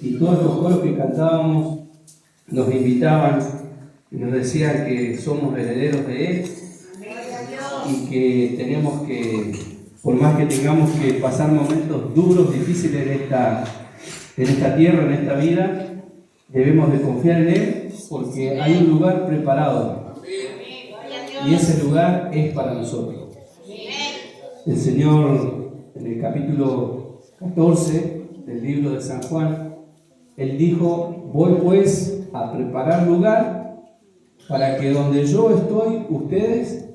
Y todos los coros que cantábamos nos invitaban y nos decían que somos herederos de Él y que tenemos que, por más que tengamos que pasar momentos duros, difíciles en esta tierra, en esta vida, debemos de confiar en Él porque hay un lugar preparado y ese lugar es para nosotros. El Señor, en el capítulo 14 del libro de San Juan, Él dijo: voy pues a preparar lugar para que donde yo estoy, ustedes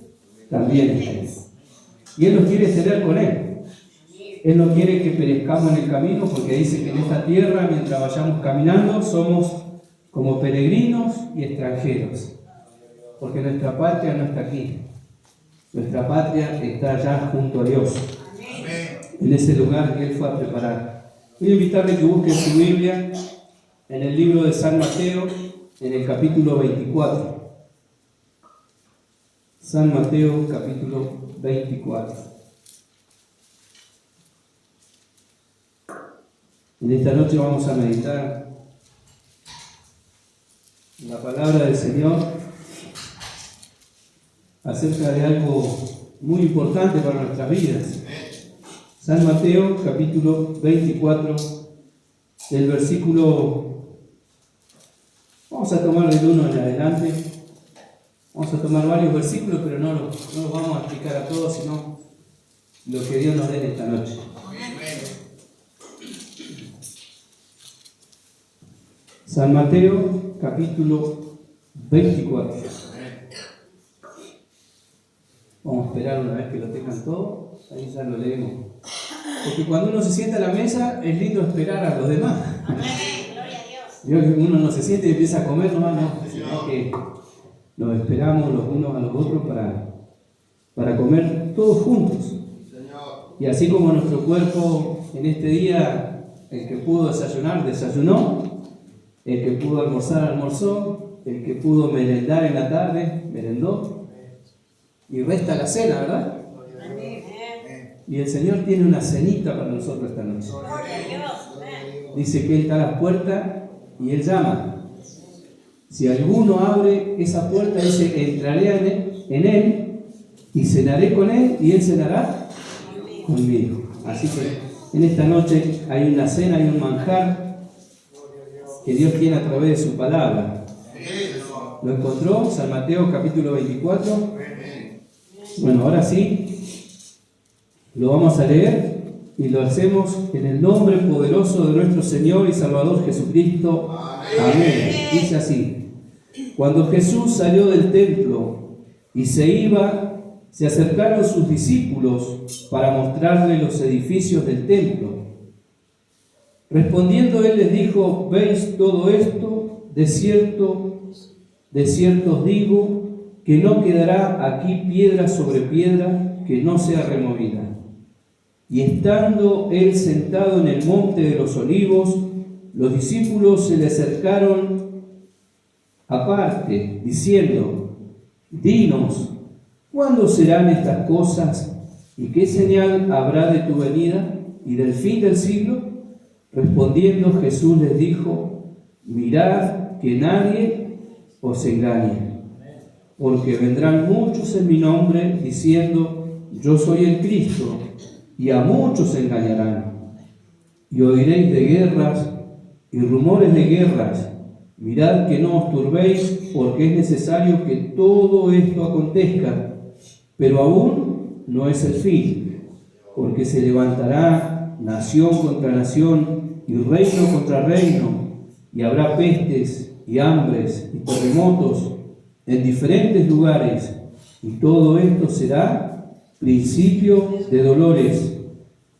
también estén. Y Él nos quiere tener con Él. Él no quiere que perezcamos en el camino, porque dice que en esta tierra, mientras vayamos caminando, somos como peregrinos y extranjeros. Porque nuestra patria no está aquí. Nuestra patria está allá junto a Dios. En ese lugar que Él fue a preparar. Voy a invitarle que busque su Biblia en el libro de San Mateo, en el capítulo 24. San Mateo, capítulo 24. En esta noche vamos a meditar la palabra del Señor acerca de algo muy importante para nuestras vidas. San Mateo, capítulo 24, del versículo, vamos a tomar del 1 en adelante. Vamos a tomar varios versículos, pero no los vamos a explicar a todos, sino lo que Dios nos dé en esta noche. San Mateo, capítulo 24. Vamos a esperar una vez que lo tengan todo, ahí ya lo leemos. Porque cuando uno se sienta a la mesa, es lindo esperar a los demás. Yo que uno no se siente y empieza a comer, no, sino que nos esperamos los unos a los otros para comer todos juntos. Y así como nuestro cuerpo en este día, el que pudo desayunar, desayunó, el que pudo almorzar, almorzó, el que pudo merendar en la tarde, merendó, y resta la cena, ¿verdad? Y el Señor tiene una cenita para nosotros esta noche. Dice que Él está a las puertas y Él llama. Si alguno abre esa puerta, dice: entraré en Él y cenaré con Él y Él cenará conmigo. Así que en esta noche hay una cena, hay un manjar que Dios tiene a través de su palabra. ¿Lo encontró? San Mateo capítulo 24. Bueno, ahora sí, lo vamos a leer y lo hacemos en el nombre poderoso de nuestro Señor y Salvador Jesucristo. Amén. Dice así: cuando Jesús salió del templo y se iba, se acercaron sus discípulos para mostrarle los edificios del templo. Respondiendo Él les dijo: ¿veis todo esto? De cierto os digo que no quedará aquí piedra sobre piedra que no sea removida. Y estando Él sentado en el monte de los olivos, los discípulos se le acercaron aparte, diciendo: dinos, ¿cuándo serán estas cosas? ¿Y qué señal habrá de tu venida y del fin del siglo? Respondiendo Jesús les dijo: mirad que nadie os engañe, porque vendrán muchos en mi nombre diciendo: yo soy el Cristo, y a muchos engañarán. Y oiréis de guerras y rumores de guerras. Mirad que no os turbéis, porque es necesario que todo esto acontezca, pero aún no es el fin, porque se levantará nación contra nación y reino contra reino, y habrá pestes y hambres y terremotos en diferentes lugares, y todo esto será principio de dolores.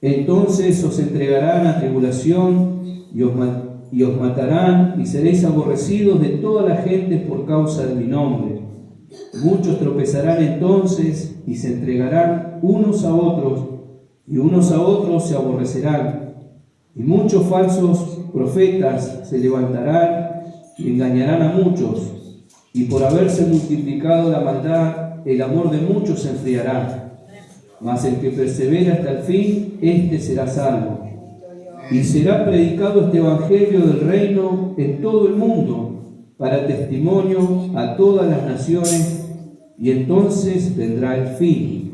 Entonces os entregarán a tribulación y os matarán, y seréis aborrecidos de toda la gente por causa de mi nombre. Muchos tropezarán entonces y se entregarán unos a otros, y unos a otros se aborrecerán. Y muchos falsos profetas se levantarán y engañarán a muchos. Y por haberse multiplicado la maldad, el amor de muchos se enfriará. Mas el que persevera hasta el fin, éste será salvo. y será predicado este evangelio del reino en todo el mundo, para testimonio a todas las naciones, y entonces vendrá el fin.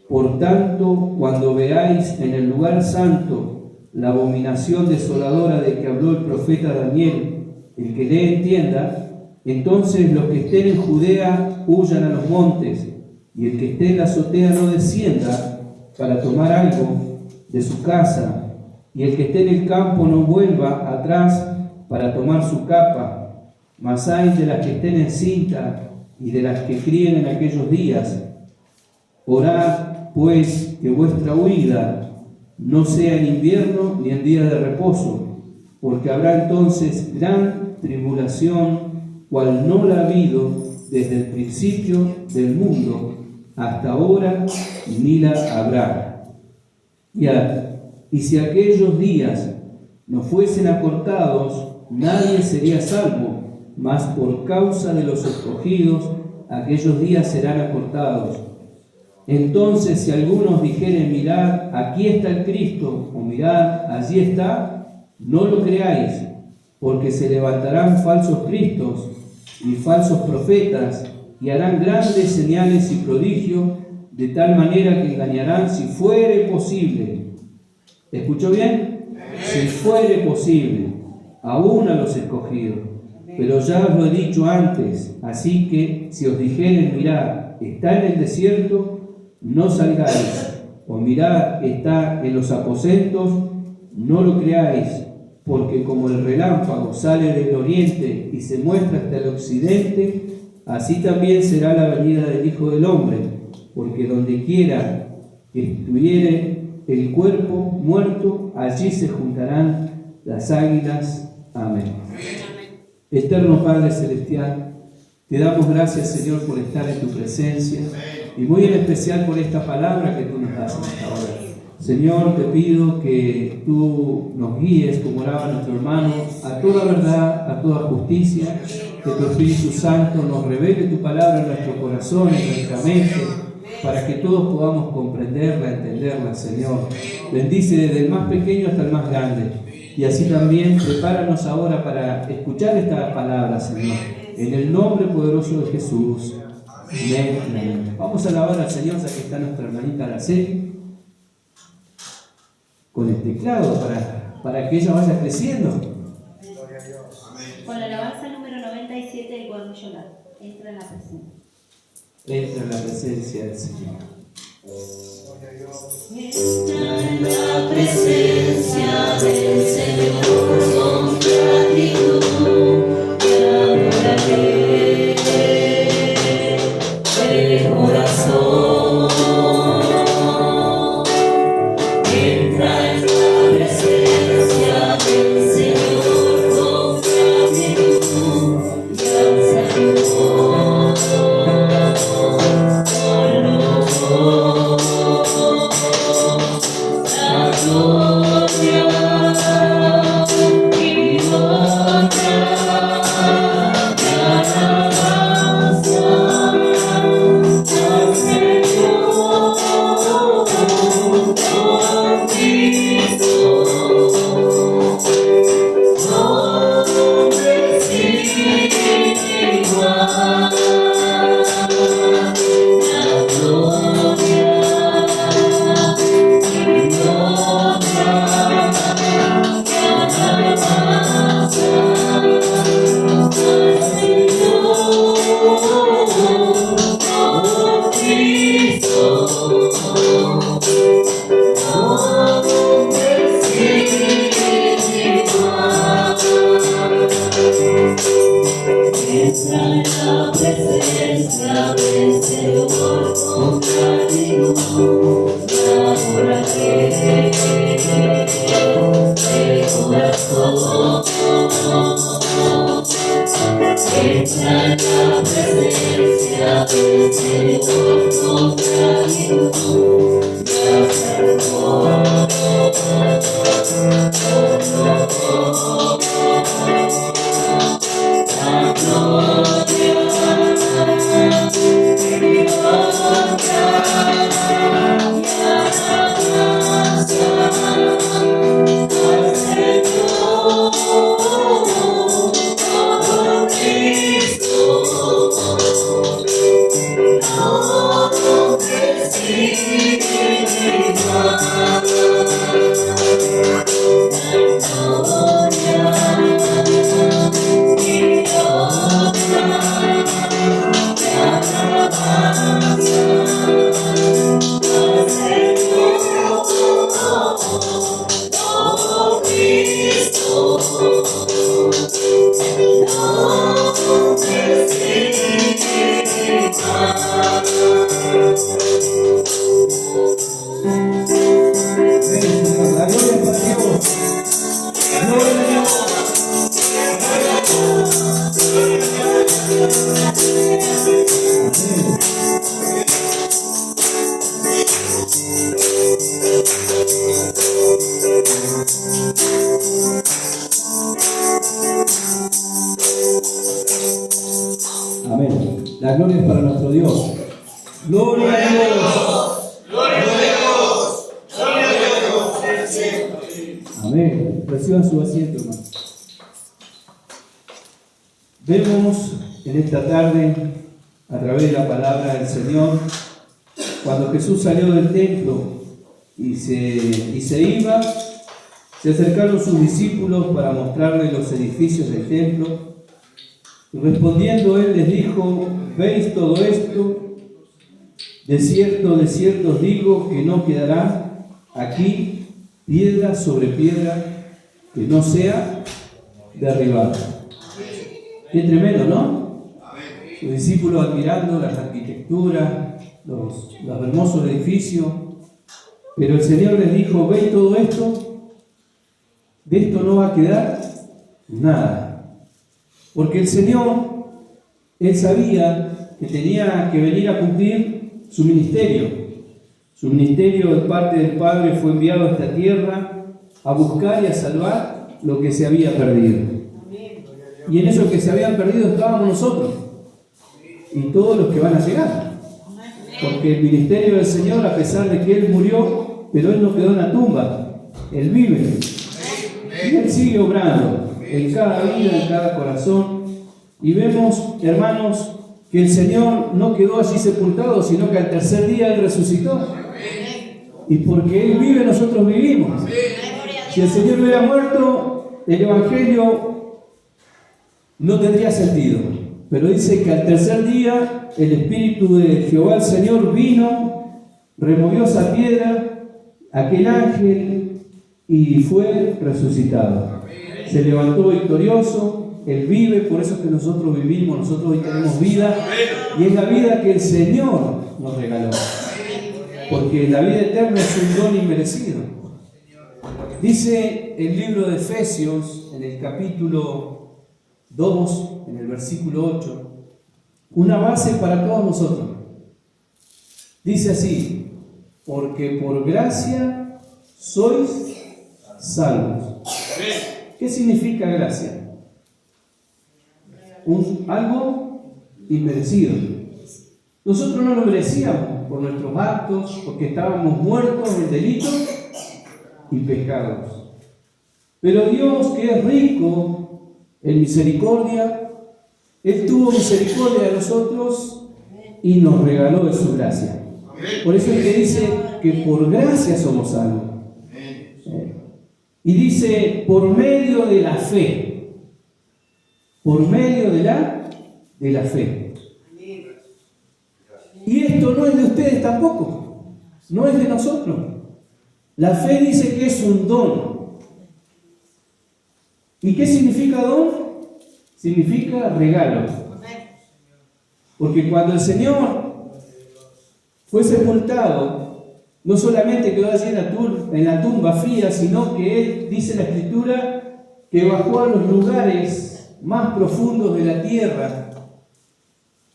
Por tanto, cuando veáis en el lugar santo la abominación desoladora de que habló el profeta Daniel, el que le entienda, entonces los que estén en Judea huyan a los montes, y el que esté en la azotea no descienda para tomar algo de su casa, y el que esté en el campo no vuelva atrás para tomar su capa. Mas hay de las que estén en cinta y de las que críen en aquellos días. Orad, pues, que vuestra huida no sea en invierno ni en día de reposo, porque habrá entonces gran tribulación, cual no la ha habido desde el principio del mundo hasta ahora, ni la habrá. Y si aquellos días no fuesen acortados, nadie sería salvo, mas por causa de los escogidos, aquellos días serán acortados. Entonces, si algunos dijeren, mirad, aquí está el Cristo, o mirad, allí está, no lo creáis, porque se levantarán falsos cristos y falsos profetas, y harán grandes señales y prodigios, de tal manera que engañarán, si fuere posible. ¿Escuchó bien? Si fuere posible, aún a los escogidos. Pero ya os lo he dicho antes, así que si os dijeren, mirad, está en el desierto, no salgáis, o mirad, está en los aposentos, no lo creáis, porque como el relámpago sale del oriente y se muestra hasta el occidente, así también será la venida del Hijo del Hombre, porque donde quiera que estuviere el cuerpo muerto, allí se juntarán las águilas. Amén. Eterno Padre Celestial, te damos gracias, Señor, por estar en tu presencia y muy en especial por esta palabra que tú nos das en esta hora. Señor, te pido que tú nos guíes, como oraba nuestro hermano, a toda verdad, a toda justicia, que tu Espíritu Santo nos revele tu palabra en nuestro corazón, en nuestra mente, para que todos podamos comprenderla, entenderla, Señor. Bendice desde el más pequeño hasta el más grande. Y así también prepáranos ahora para escuchar esta palabra, Señor. En el nombre poderoso de Jesús. Amén. Amén. Vamos a alabar al Señor, ya que está nuestra hermanita Araceli, con el teclado para que ella vaya creciendo. Con la alabanza número 97 del cuadrillo. Entra en la presencia. Entra en la presencia del Señor. Entra en la presencia del Señor con gratitud y adoraré de corazón. Entra en la presencia del Señor con gratitud y al Señor. La gloria es para Dios. Gloria a Dios. Amén. La gloria es para nuestro Dios. Gloria a Dios. Gloria a Dios. Gloria a Dios. Amén. Reciban su asiento, hermano. Vemos en esta tarde, a través de la palabra del Señor, cuando Jesús salió del templo y se iba, se acercaron sus discípulos para mostrarle los edificios del templo. Y respondiendo él les dijo: ¿veis todo esto? De cierto os digo que no quedará aquí piedra sobre piedra que no sea derribada. Qué tremendo, ¿no? Sus discípulos admirando las arquitecturas, los hermosos edificios. Pero el Señor les dijo: ¿veis todo esto? De esto no va a quedar nada. Porque el Señor, Él sabía que tenía que venir a cumplir su ministerio. Su ministerio de parte del Padre fue enviado a esta tierra a buscar y a salvar lo que se había perdido. Y en eso que se habían perdido estábamos nosotros y todos los que van a llegar. Porque el ministerio del Señor, a pesar de que Él murió, pero Él no quedó en la tumba, Él vive. Y Él sigue obrando en cada vida, en cada corazón. Y vemos, hermanos, que el Señor no quedó allí sepultado, sino que al tercer día Él resucitó. Y porque Él vive, nosotros vivimos. Si el Señor hubiera muerto, el Evangelio no tendría sentido. Pero dice que al tercer día el Espíritu de Jehová el Señor vino, removió esa piedra, aquel ángel, y fue resucitado. Se levantó victorioso, Él vive, por eso es que nosotros vivimos, nosotros hoy tenemos vida, y es la vida que el Señor nos regaló. Porque la vida eterna es un don inmerecido. Dice el libro de Efesios, en el capítulo 2, en el versículo 8, una base para todos nosotros. Dice así: porque por gracia sois salvos. ¿Qué significa gracia? Algo inmerecido. Nosotros no lo merecíamos por nuestros actos, porque estábamos muertos en delitos y pecados. Pero Dios, que es rico en misericordia, Él tuvo misericordia de nosotros y nos regaló de su gracia. Por eso es que dice que por gracia somos salvos. Y dice, por medio de la fe. Por medio de la fe. Y esto no es de ustedes tampoco. No es de nosotros. La fe dice que es un don. ¿Y qué significa don? Significa regalo. Porque cuando el Señor fue sepultado, no solamente quedó allí en la tumba fría, sino que Él, dice la Escritura, que bajó a los lugares más profundos de la tierra,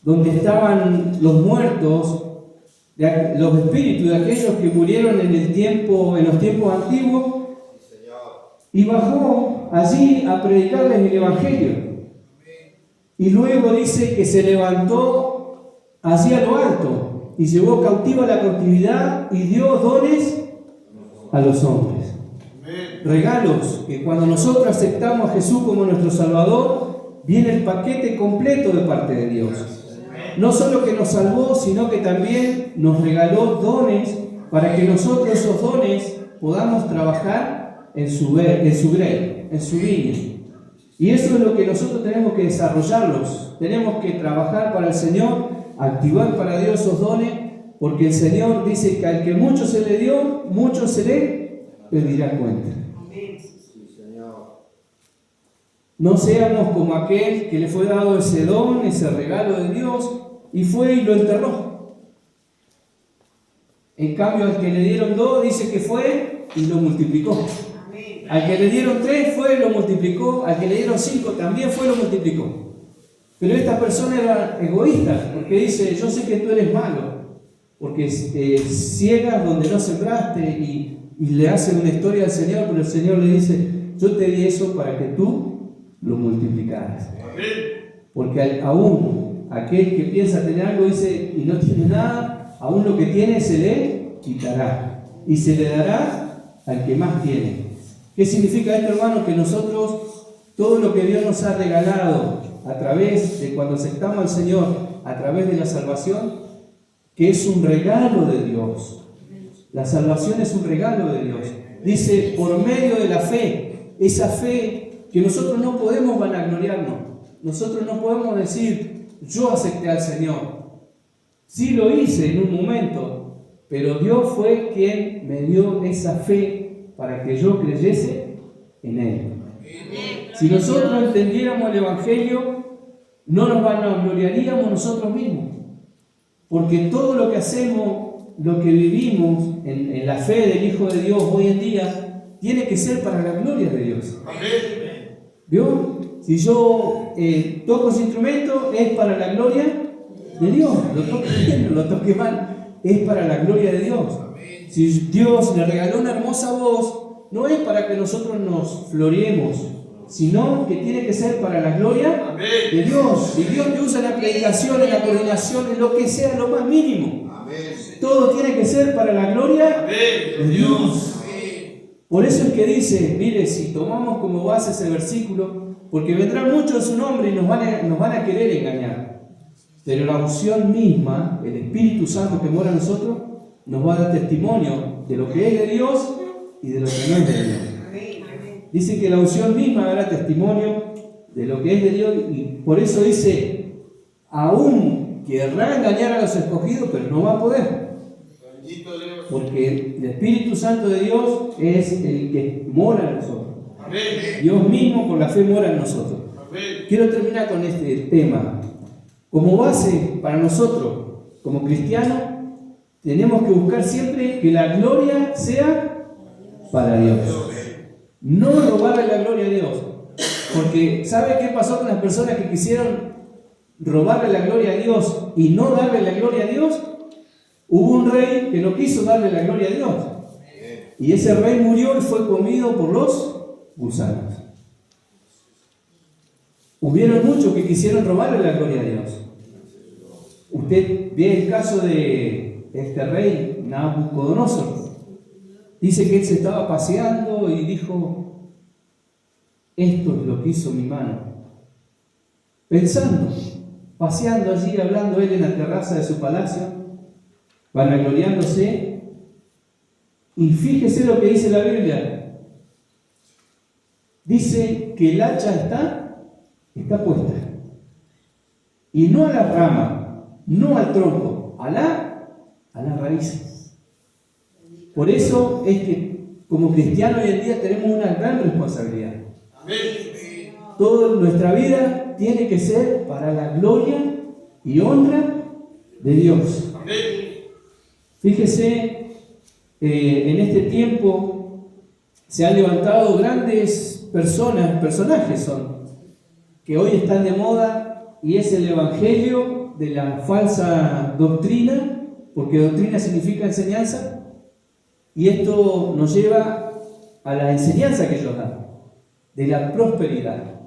donde estaban los muertos, los espíritus de aquellos que murieron en los tiempos antiguos, y bajó allí a predicarles el Evangelio. Y luego dice que se levantó hacia lo alto y llevó cautiva la cautividad y dio dones a los hombres. Regalos que cuando nosotros aceptamos a Jesús como nuestro Salvador, viene el paquete completo de parte de Dios. No solo que nos salvó, sino que también nos regaló dones para que nosotros esos dones podamos trabajar en su grey, en su viña. Y eso es lo que nosotros tenemos que desarrollarlos. Tenemos que trabajar para el Señor, activar para Dios esos dones, porque el Señor dice que al que mucho se le dio, mucho se le pedirá cuenta. No seamos como aquel que le fue dado ese don, ese regalo de Dios, y fue y lo enterró. En cambio, al que le dieron 2, dice que fue y lo multiplicó. Al que le dieron 3, fue y lo multiplicó. Al que le dieron 5, también fue y lo multiplicó. Pero esta persona era egoísta, porque dice, yo sé que tú eres malo, porque ciegas donde no sembraste, y le hace una historia al Señor, pero el Señor le dice, yo te di eso para que tú lo multiplicaras. Porque aún aquel que piensa tener algo, dice, y no tiene nada, aún lo que tiene se le quitará, y se le dará al que más tiene. ¿Qué significa esto, hermano? Que nosotros, todo lo que Dios nos ha regalado a través de cuando aceptamos al Señor, a través de la salvación, que es un regalo de Dios. La salvación es un regalo de Dios. Dice, por medio de la fe, esa fe que nosotros no podemos vanagloriarnos. Nosotros no podemos decir, yo acepté al Señor. Sí lo hice en un momento, pero Dios fue quien me dio esa fe para que yo creyese en Él. Si nosotros entendiéramos el Evangelio, no nos vanagloriaríamos nosotros mismos. Porque todo lo que hacemos, lo que vivimos en la fe del Hijo de Dios hoy en día, tiene que ser para la gloria de Dios. ¿Vio? Si yo toco ese instrumento, es para la gloria de Dios. Lo toque bien, no lo toque mal, es para la gloria de Dios. Si Dios le regaló una hermosa voz, no es para que nosotros nos floreemos, sino que tiene que ser para la gloria de Dios. Si Dios te usa en la predicación, en la coordinación, en lo que sea, lo más mínimo, todo tiene que ser para la gloria de Dios. Por eso es que dice, mire, si tomamos como base ese versículo, porque vendrán muchos en su nombre y nos van a querer engañar, pero la unción misma, el Espíritu Santo que mora en nosotros, nos va a dar testimonio de lo que es de Dios y de lo que no es de Dios. Dice que la unción misma dará testimonio de lo que es de Dios, y por eso dice, aún querrá engañar a los escogidos, pero no va a poder. Porque el Espíritu Santo de Dios es el que mora en nosotros. Dios mismo con la fe mora en nosotros. Quiero terminar con este tema. Como base para nosotros, como cristianos, tenemos que buscar siempre que la gloria sea para Dios. No robarle la gloria a Dios. Porque ¿sabe qué pasó con las personas que quisieron robarle la gloria a Dios y no darle la gloria a Dios? Hubo un rey que no quiso darle la gloria a Dios. Y ese rey murió y fue comido por los gusanos. Hubieron muchos que quisieron robarle la gloria a Dios. Usted ve el caso de este rey Nabucodonosor. Dice que él se estaba paseando y dijo, esto es lo que hizo mi mano. Pensando, paseando allí, hablando él en la terraza de su palacio, vanagloriándose. Y fíjese lo que dice la Biblia. Dice que el hacha está puesta. Y no a la rama, no al tronco, a la raíz. Por eso es que como cristianos hoy en día tenemos una gran responsabilidad. Toda nuestra vida tiene que ser para la gloria y honra de Dios. Fíjese, en este tiempo se han levantado grandes personajes que hoy están de moda, y es el evangelio de la falsa doctrina, porque doctrina significa enseñanza. Y esto nos lleva a la enseñanza que ellos dan, de la prosperidad.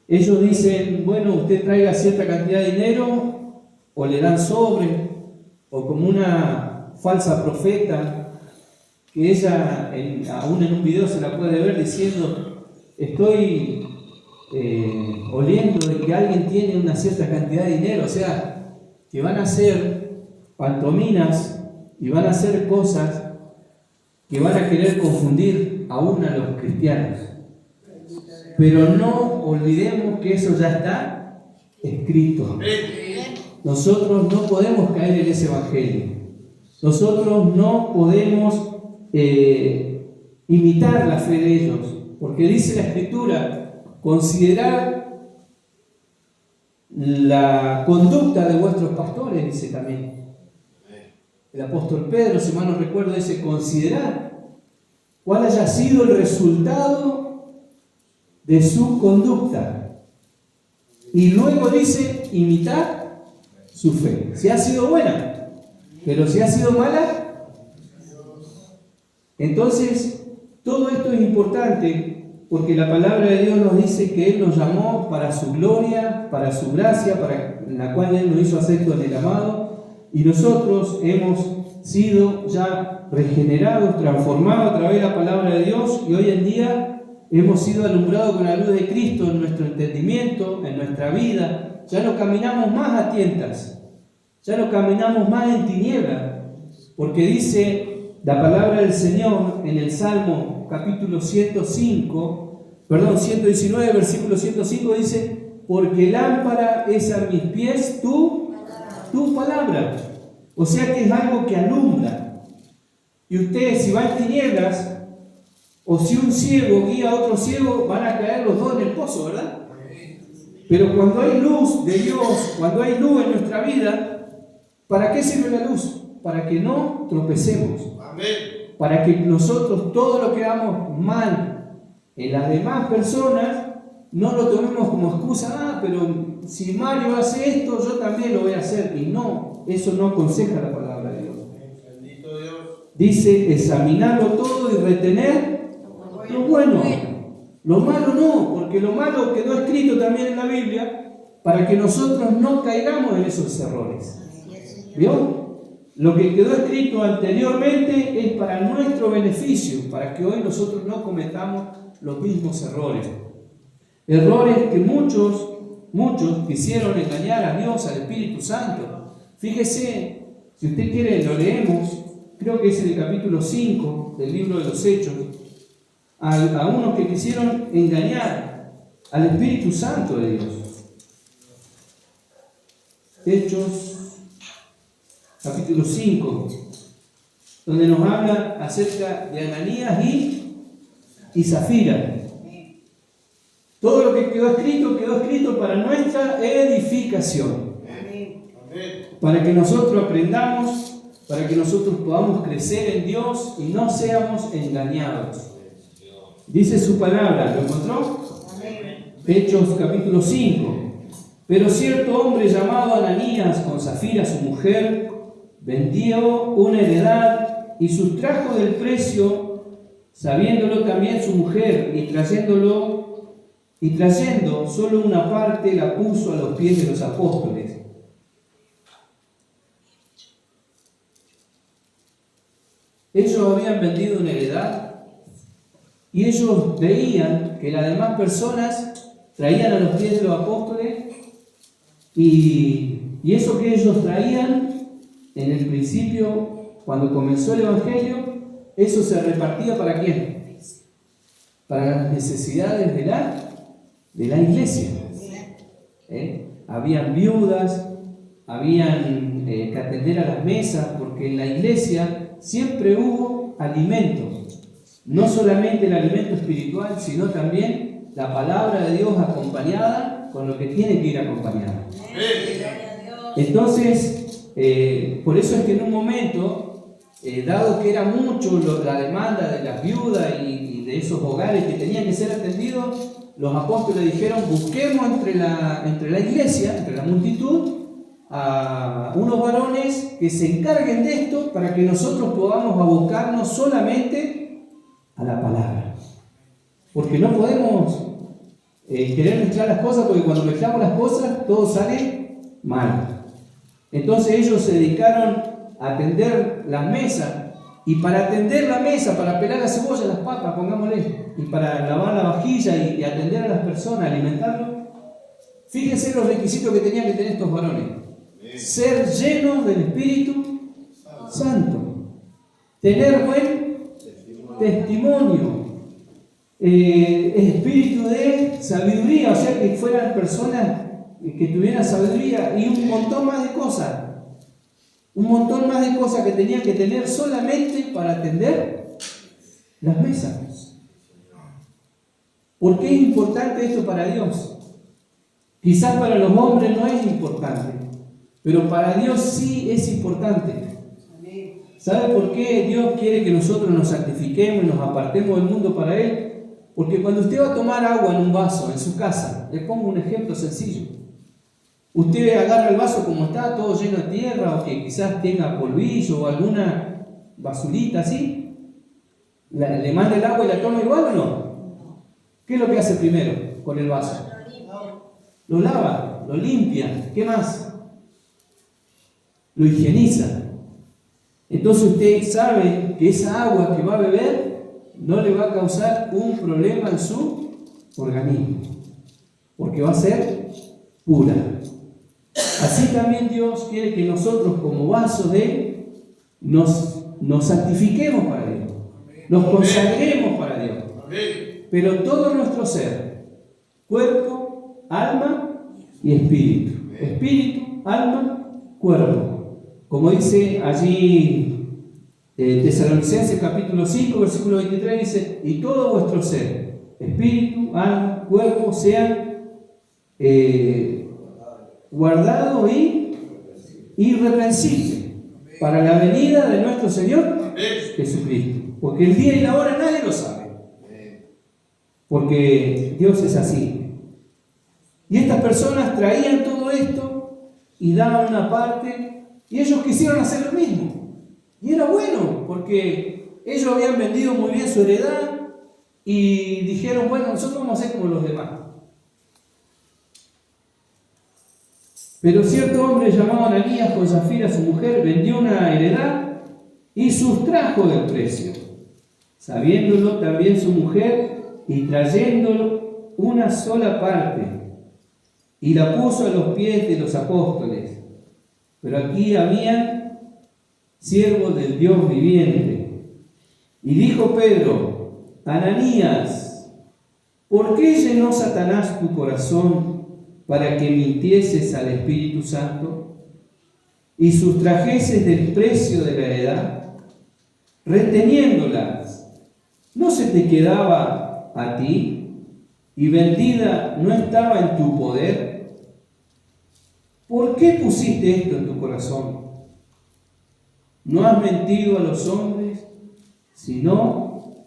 Ellos dicen, bueno, usted traiga cierta cantidad de dinero, o le dan sobre, o como una falsa profeta, que ella, aún en un video se la puede ver diciendo, estoy oliendo de que alguien tiene una cierta cantidad de dinero, o sea, que van a hacer pantominas y van a hacer cosas que van a querer confundir aún a los cristianos. Pero no olvidemos que eso ya está escrito. Nosotros no podemos caer en ese evangelio. Nosotros no podemos imitar la fe de ellos. Porque dice la Escritura considerad la conducta de vuestros pastores, dice también. El apóstol Pedro, si mal no recuerdo, dice, considerad cuál haya sido el resultado de su conducta. Y luego dice, imitad su fe. Si ha sido buena, pero si ha sido mala, entonces todo esto es importante porque la palabra de Dios nos dice que Él nos llamó para su gloria, para su gracia, para la cual Él nos hizo acepto en el amado, y nosotros hemos sido ya regenerados, transformados a través de la palabra de Dios, y hoy en día hemos sido alumbrados con la luz de Cristo en nuestro entendimiento, en nuestra vida. Ya no caminamos más a tientas, ya no caminamos más en tinieblas, porque dice la palabra del Señor en el Salmo capítulo 119, versículo 105, dice, porque lámpara es a mis pies tu palabra. O sea que es algo que alumbra. Y ustedes, si van en tinieblas, o si un ciego guía a otro ciego, van a caer los dos en el pozo, ¿verdad? Pero cuando hay luz de Dios, cuando hay luz en nuestra vida, ¿para qué sirve la luz? Para que no tropecemos. Amén. Para que nosotros todo lo que hagamos mal en las demás personas no lo tomemos como excusa. Pero si Mario hace esto, yo también lo voy a hacer. Y no, eso no aconseja la palabra de Dios. Bendito Dios. Dice examinarlo todo y retener lo bueno. Lo malo no, porque lo malo quedó escrito también en la Biblia para que nosotros no caigamos en esos errores. ¿Vio? Lo que quedó escrito anteriormente es para nuestro beneficio, para que hoy nosotros no cometamos los mismos errores. Errores que muchos quisieron engañar a Dios, al Espíritu Santo. Fíjese, si usted quiere lo leemos, creo que es en el capítulo 5 del libro de los Hechos, a unos que quisieron engañar al Espíritu Santo de Dios. Hechos capítulo 5, donde nos habla acerca de Ananías y Zafira. Todo lo que quedó escrito para nuestra edificación. Para que nosotros aprendamos, para que nosotros podamos crecer en Dios y no seamos engañados. Dice su palabra, ¿lo encontró? Hechos capítulo 5. Pero cierto hombre llamado Ananías, con Zafira su mujer, vendió una heredad y sustrajo del precio, sabiéndolo también su mujer, y trayendo solo una parte, la puso a los pies de los apóstoles. Ellos habían vendido una heredad y ellos veían que las demás personas traían a los pies de los apóstoles y eso que ellos traían en el principio, cuando comenzó el Evangelio, eso se repartía ¿para quién? Para las necesidades de la iglesia. Habían viudas, habían que atender a las mesas, porque en la iglesia siempre hubo alimento. No solamente el alimento espiritual, sino también la palabra de Dios acompañada con lo que tiene que ir acompañada. Entonces, por eso es que en un momento, dado que era mucho la demanda de las viudas y de esos hogares que tenían que ser atendidos, los apóstoles dijeron, busquemos entre la iglesia, entre la multitud, a unos varones que se encarguen de esto para que nosotros podamos abocarnos solamente a la palabra. Porque no podemos querer mezclar las cosas, porque cuando mezclamos las cosas todo sale mal. Entonces ellos se dedicaron a atender las mesas, y para atender la mesa, para pelar la cebolla, las papas, pongámosle, y para lavar la vajilla y atender a las personas, alimentarlos, fíjense los requisitos que tenían que tener estos varones. Ser llenos del Espíritu Santo, tener buen testimonio, espíritu de sabiduría, o sea que fueran personas que tuvieran sabiduría, y un montón más de cosas que tenían que tener solamente para atender las mesas. ¿Por qué es importante esto para Dios? Quizás para los hombres no es importante, pero para Dios sí es importante. ¿Sabe por qué Dios quiere que nosotros nos santifiquemos y nos apartemos del mundo para Él? Porque cuando usted va a tomar agua en un vaso en su casa, le pongo un ejemplo sencillo. Usted agarra el vaso como está, todo lleno de tierra, o que quizás tenga polvillo o alguna basurita así, ¿le manda el agua y la toma igual o no? ¿Qué es lo que hace primero con el vaso? Lo lava, lo limpia, ¿qué más? Lo higieniza. Entonces usted sabe que esa agua que va a beber no le va a causar un problema en su organismo, porque va a ser pura. Así también Dios quiere que nosotros como vasos de Él nos santifiquemos para Dios, nos consagremos para Dios. Pero todo nuestro ser, cuerpo, alma y espíritu. Espíritu, alma, cuerpo. Como dice allí Tesalonicenses capítulo 5, versículo 23, dice: y todo vuestro ser, espíritu, alma, cuerpo, sean guardado y irreprensible para la venida de nuestro Señor Jesucristo. Porque el día y la hora nadie lo sabe. Porque Dios es así. Y estas personas traían todo esto y daban una parte, y ellos quisieron hacer lo mismo. Y era bueno, porque ellos habían vendido muy bien su heredad y dijeron: bueno, nosotros vamos a hacer como los demás. Pero cierto hombre llamado Ananías, con Zafira su mujer, vendió una heredad y sustrajo del precio, sabiéndolo también su mujer, y trayéndolo una sola parte, y la puso a los pies de los apóstoles. Pero aquí habían siervos del Dios viviente. Y dijo Pedro: Ananías, ¿por qué llenó Satanás tu corazón para que mintieses al Espíritu Santo y sustrajeses del precio de la heredad, reteniéndolas? ¿No se te quedaba a ti y vendida no estaba en tu poder? ¿Por qué pusiste esto en tu corazón? No has mentido a los hombres, sino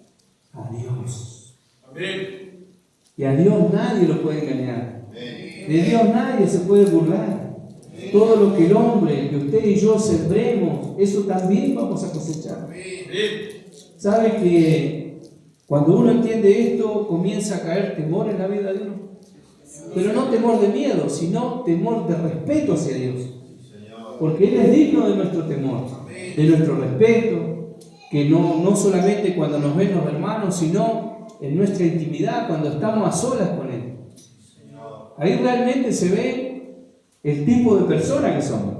a Dios. Amén. Y a Dios nadie lo puede engañar. De Dios nadie se puede burlar. Todo lo que el hombre, que usted y yo sembremos, eso también vamos a cosechar. ¿Sabe que cuando uno entiende esto, comienza a caer temor en la vida de uno? Pero no temor de miedo, sino temor de respeto hacia Dios. Porque Él es digno de nuestro temor, de nuestro respeto, que no solamente cuando nos ven los hermanos, sino en nuestra intimidad, cuando estamos a solas con Él. Ahí realmente se ve el tipo de persona que somos.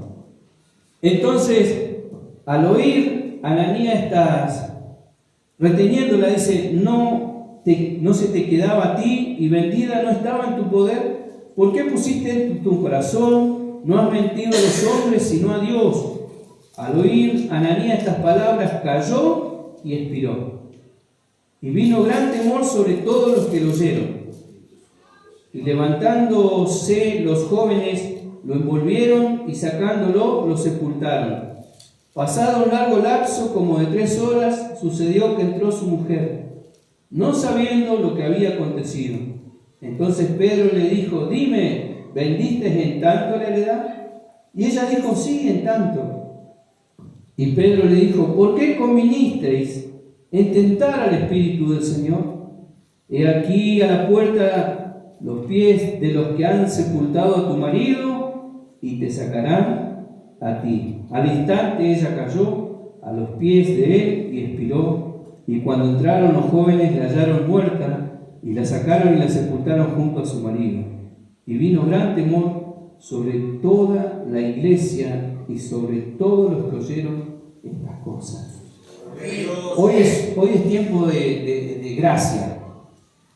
Entonces, al oír Ananías estas reteniéndola, dice: no se te quedaba a ti y vendida no estaba en tu poder. ¿Por qué pusiste en tu corazón? No has mentido a los hombres, sino a Dios. Al oír Ananías estas palabras, cayó y expiró. Y vino gran temor sobre todos los que lo oyeron. Y levantándose los jóvenes, lo envolvieron y sacándolo, lo sepultaron. Pasado un largo lapso, como de 3 horas, sucedió que entró su mujer, no sabiendo lo que había acontecido. Entonces Pedro le dijo: dime, ¿vendiste en tanto la heredad? Y ella dijo: sí, en tanto. Y Pedro le dijo: ¿por qué convinisteis en tentar al Espíritu del Señor? He aquí a la puerta los pies de los que han sepultado a tu marido, y te sacarán a ti. Al instante ella cayó a los pies de él y expiró. Y cuando entraron los jóvenes, la hallaron muerta, y la sacaron y la sepultaron junto a su marido. Y vino gran temor sobre toda la iglesia y sobre todos los que oyeron estas cosas. Hoy es tiempo de gracia.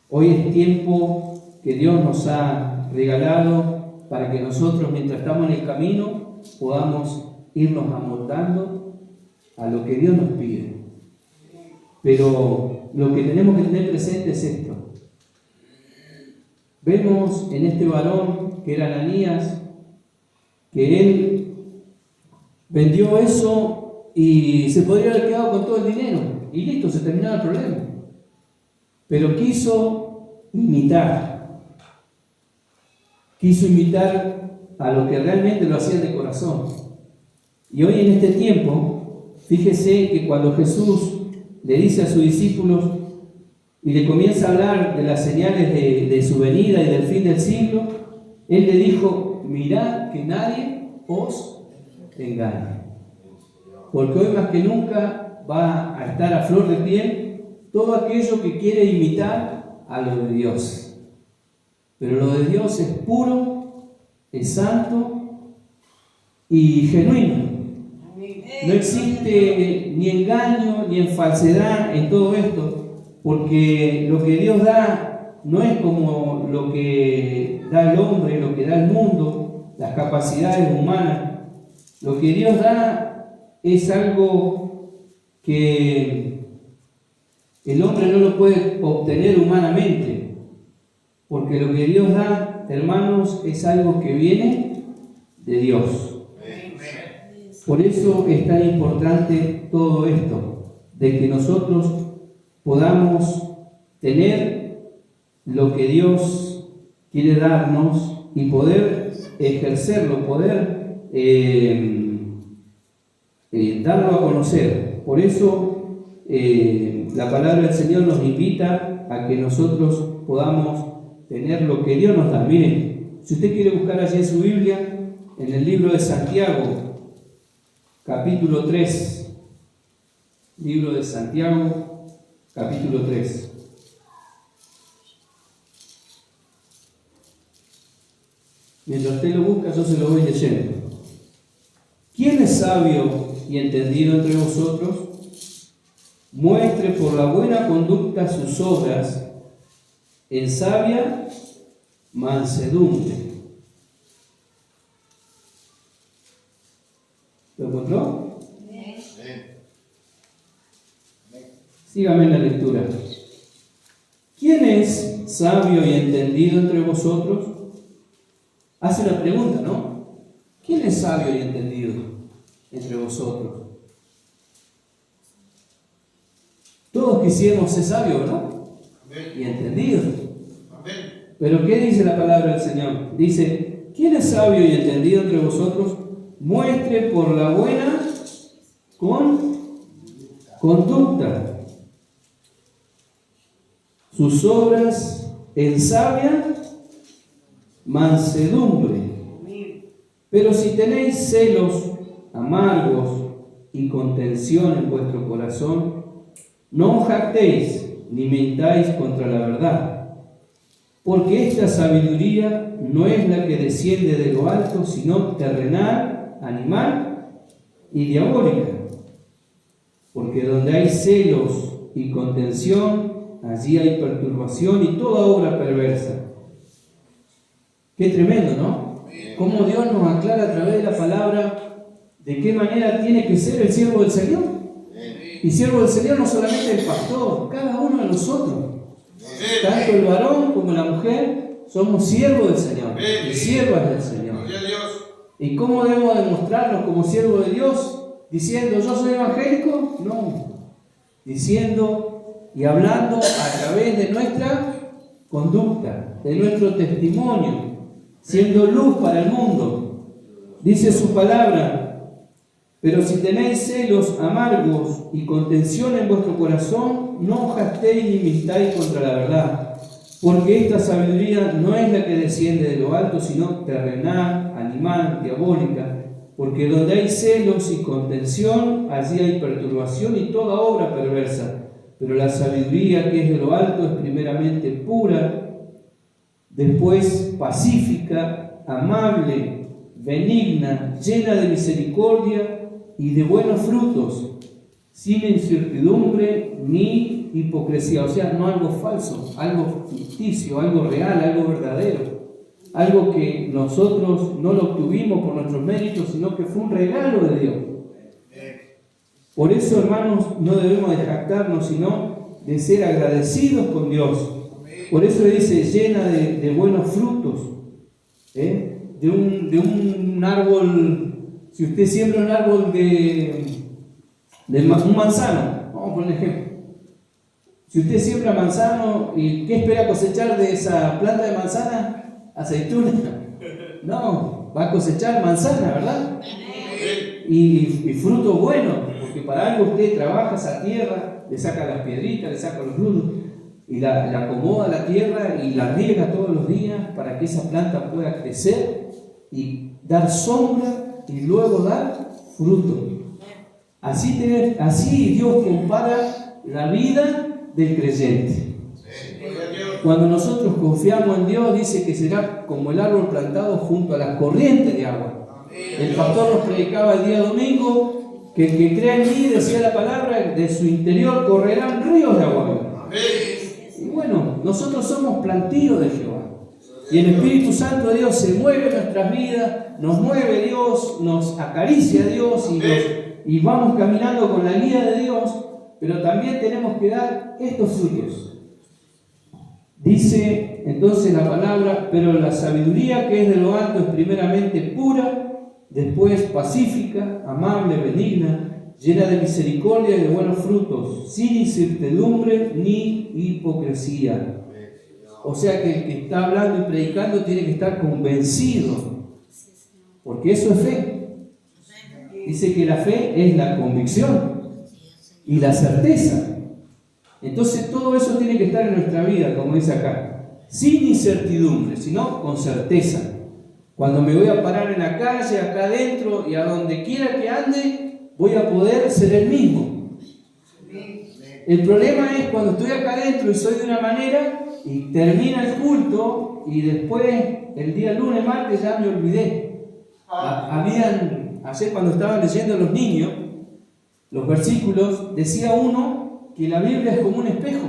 Hoy es tiempo que Dios nos ha regalado para que nosotros, mientras estamos en el camino, podamos irnos amoldando a lo que Dios nos pide. Pero lo que tenemos que tener presente es esto: Vemos en este varón que era Ananías, que él vendió eso y se podría haber quedado con todo el dinero y listo, se terminaba el problema. Pero quiso imitar a lo que realmente lo hacían de corazón. Y hoy en este tiempo, fíjese que cuando Jesús le dice a sus discípulos y le comienza a hablar de las señales de su venida y del fin del siglo, Él le dijo: mirad que nadie os engañe. Porque hoy más que nunca va a estar a flor de piel todo aquello que quiere imitar a lo de Dios. Pero lo de Dios es puro, es santo y genuino. No existe ni engaño ni falsedad en todo esto, porque lo que Dios da no es como lo que da el hombre, lo que da el mundo, las capacidades humanas. Lo que Dios da es algo que el hombre no lo puede obtener humanamente, porque lo que Dios da, hermanos, es algo que viene de Dios. Por eso es tan importante todo esto, de que nosotros podamos tener lo que Dios quiere darnos y poder ejercerlo, poder darlo a conocer. Por eso la palabra del Señor nos invita a que nosotros podamos tener lo que Dios nos da. Miren, si usted quiere buscar allí en su Biblia, en el libro de Santiago, capítulo 3, libro de Santiago, capítulo 3. Mientras usted lo busca, yo se lo voy leyendo. ¿Quién es sabio y entendido entre vosotros? Muestre por la buena conducta sus obras en sabia mansedumbre. ¿Lo encontró? Sígame en la lectura. ¿Quién es sabio y entendido entre vosotros? Hace una pregunta, ¿no? ¿Quién es sabio y entendido entre vosotros? Todos quisiéramos ser sabios, ¿no? Y entendidos. Pero ¿qué dice la palabra del Señor? Dice: ¿quién es sabio y entendido entre vosotros? Muestre por la buena conducta sus obras en sabia mansedumbre. Pero si tenéis celos amargos y contención en vuestro corazón, no os jactéis ni mentáis contra la verdad, porque esta sabiduría no es la que desciende de lo alto, sino terrenal, animal y diabólica. Porque donde hay celos y contención, allí hay perturbación y toda obra perversa. Qué tremendo, ¿no? Cómo Dios nos aclara a través de la palabra de qué manera tiene que ser el siervo del Señor. Y siervo del Señor no solamente el pastor, cada uno de nosotros, tanto el varón como la mujer, somos siervos del Señor y siervas del Señor. ¿Y cómo debemos demostrarnos como siervos de Dios? ¿Diciendo yo soy evangélico? No. Diciendo y hablando a través de nuestra conducta, de nuestro testimonio, siendo luz para el mundo. Dice su palabra: pero si tenéis celos amargos y contención en vuestro corazón, no os jactéis ni mintáis contra la verdad, porque esta sabiduría no es la que desciende de lo alto, sino terrenal, animal, diabólica. Porque donde hay celos y contención, allí hay perturbación y toda obra perversa. Pero la sabiduría que es de lo alto es primeramente pura, después pacífica, amable, benigna, llena de misericordia y de buenos frutos, sin incertidumbre ni hipocresía. O sea, no algo falso, algo ficticio, algo real, algo verdadero. Algo que nosotros no lo obtuvimos por nuestros méritos, sino que fue un regalo de Dios. Por eso, hermanos, no debemos de jactarnos, sino de ser agradecidos con Dios. Por eso dice llena de buenos frutos. De un árbol, si usted siembra un árbol de un manzano, vamos a poner un ejemplo. Si usted siembra manzano, ¿y qué espera cosechar de esa planta de manzana? Aceituna. No, va a cosechar manzana, ¿verdad? Y frutos buenos, porque para algo usted trabaja esa tierra, le saca las piedritas, le saca los frutos, y la acomoda a la tierra y la riega todos los días para que esa planta pueda crecer y dar sombra y luego dar fruto. Así Dios compara la vida del creyente. Cuando nosotros confiamos en Dios, dice que será como el árbol plantado junto a las corrientes de agua. El pastor nos predicaba el día domingo que el que crea en mí, decía la palabra, de su interior correrán ríos de agua. Y bueno, nosotros somos plantíos de Jehová. Y el Espíritu Santo de Dios se mueve en nuestras vidas, nos mueve Dios, nos acaricia Dios y vamos caminando con la guía de Dios, pero también tenemos que dar estos frutos. Dice entonces la palabra, pero la sabiduría que es de lo alto es primeramente pura, después pacífica, amable, benigna, llena de misericordia y de buenos frutos, sin incertidumbre ni hipocresía. O sea que el que está hablando y predicando tiene que estar convencido, porque eso es fe. Dice que la fe es la convicción y la certeza. Entonces todo eso tiene que estar en nuestra vida, como dice acá, sin incertidumbre, sino con certeza. Cuando me voy a parar en la calle, acá adentro y a donde quiera que ande, voy a poder ser el mismo. El problema es cuando estoy acá adentro y soy de una manera y termina el culto y después el día lunes, martes ya me olvidé. Ayer cuando estaban leyendo los niños los versículos, decía uno que la Biblia es como un espejo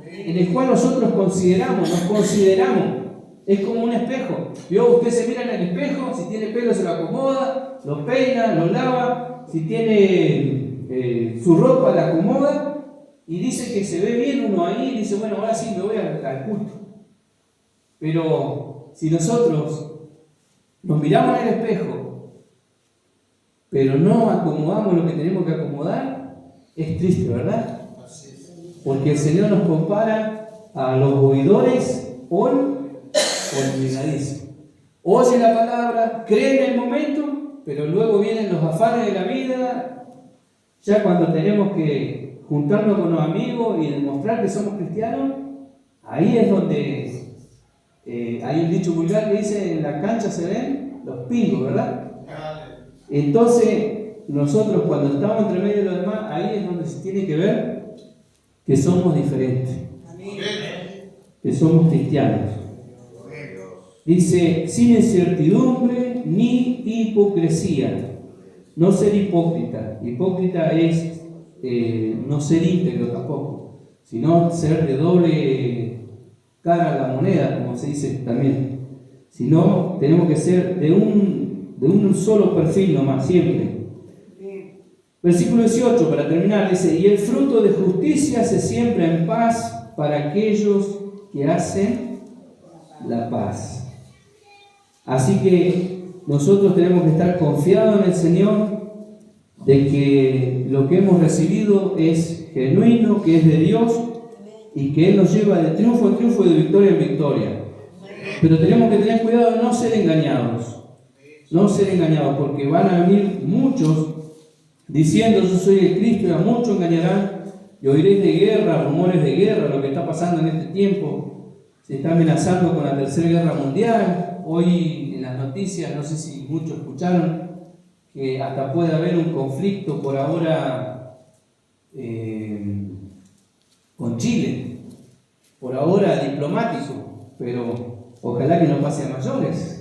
en el cual nosotros nos consideramos, es como un espejo. Usted se mira en el espejo, si tiene pelo se lo acomoda, lo peina, lo lava, si tiene su ropa la acomoda y dice que se ve bien uno ahí y dice, bueno, ahora sí me voy al culto. Pero si nosotros nos miramos en el espejo, pero no acomodamos lo que tenemos que acomodar, es triste, ¿verdad? Porque el Señor nos compara a los oidores olvidadizos. Oye la palabra, cree en el momento, pero luego vienen los afanes de la vida, ya cuando tenemos que juntarnos con los amigos y demostrar que somos cristianos, ahí es donde hay un dicho vulgar que dice, en la cancha se ven los pingos, ¿verdad? Entonces, nosotros cuando estamos entre medio de los demás, ahí es donde se tiene que ver que somos diferentes, que somos cristianos. Dice, sin incertidumbre ni hipocresía. No ser hipócrita. Hipócrita es no ser íntegro tampoco, sino ser de doble cara a la moneda, como se dice también. Sino tenemos que ser de un solo perfil nomás, siempre. Versículo 18, para terminar, dice, y el fruto de justicia se siembra en paz para aquellos que hacen la paz. Así que nosotros tenemos que estar confiados en el Señor, de que lo que hemos recibido es genuino, que es de Dios, y que Él nos lleva de triunfo en triunfo y de victoria en victoria. Pero tenemos que tener cuidado de no ser engañados, porque van a venir muchos diciendo yo soy el Cristo, y a muchos engañarán, y oiréis de guerra, rumores de guerra, lo que está pasando en este tiempo. Se está amenazando con la tercera guerra mundial. Hoy en las noticias, no sé si muchos escucharon, que hasta puede haber un conflicto por ahora con Chile, por ahora diplomático, pero ojalá que no pase a mayores.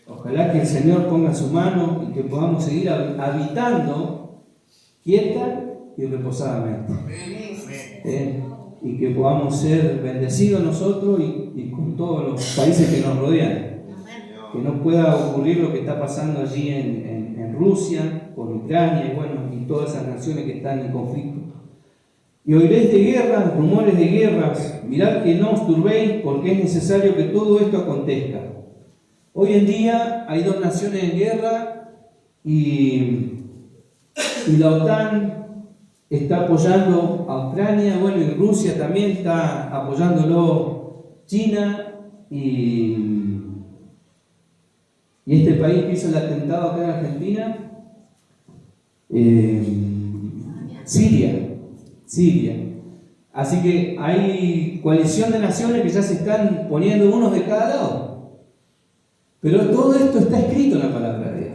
Ojalá que el Señor ponga su mano y que podamos seguir habitando quieta y reposadamente. Y que podamos ser bendecidos nosotros y con todos los países que nos rodean. Que no pueda ocurrir lo que está pasando allí en Rusia, con Ucrania y todas esas naciones que están en conflicto. Y oiréis de guerras, rumores de guerras. Mirad que no os turbéis, porque es necesario que todo esto acontezca. Hoy en día hay dos naciones en guerra y la OTAN está apoyando a Ucrania, bueno, y Rusia también está apoyándolo, China y este país que hizo el atentado acá en Argentina, Siria. Así que hay coalición de naciones que ya se están poniendo unos de cada lado. Pero todo esto está escrito en la palabra de Dios.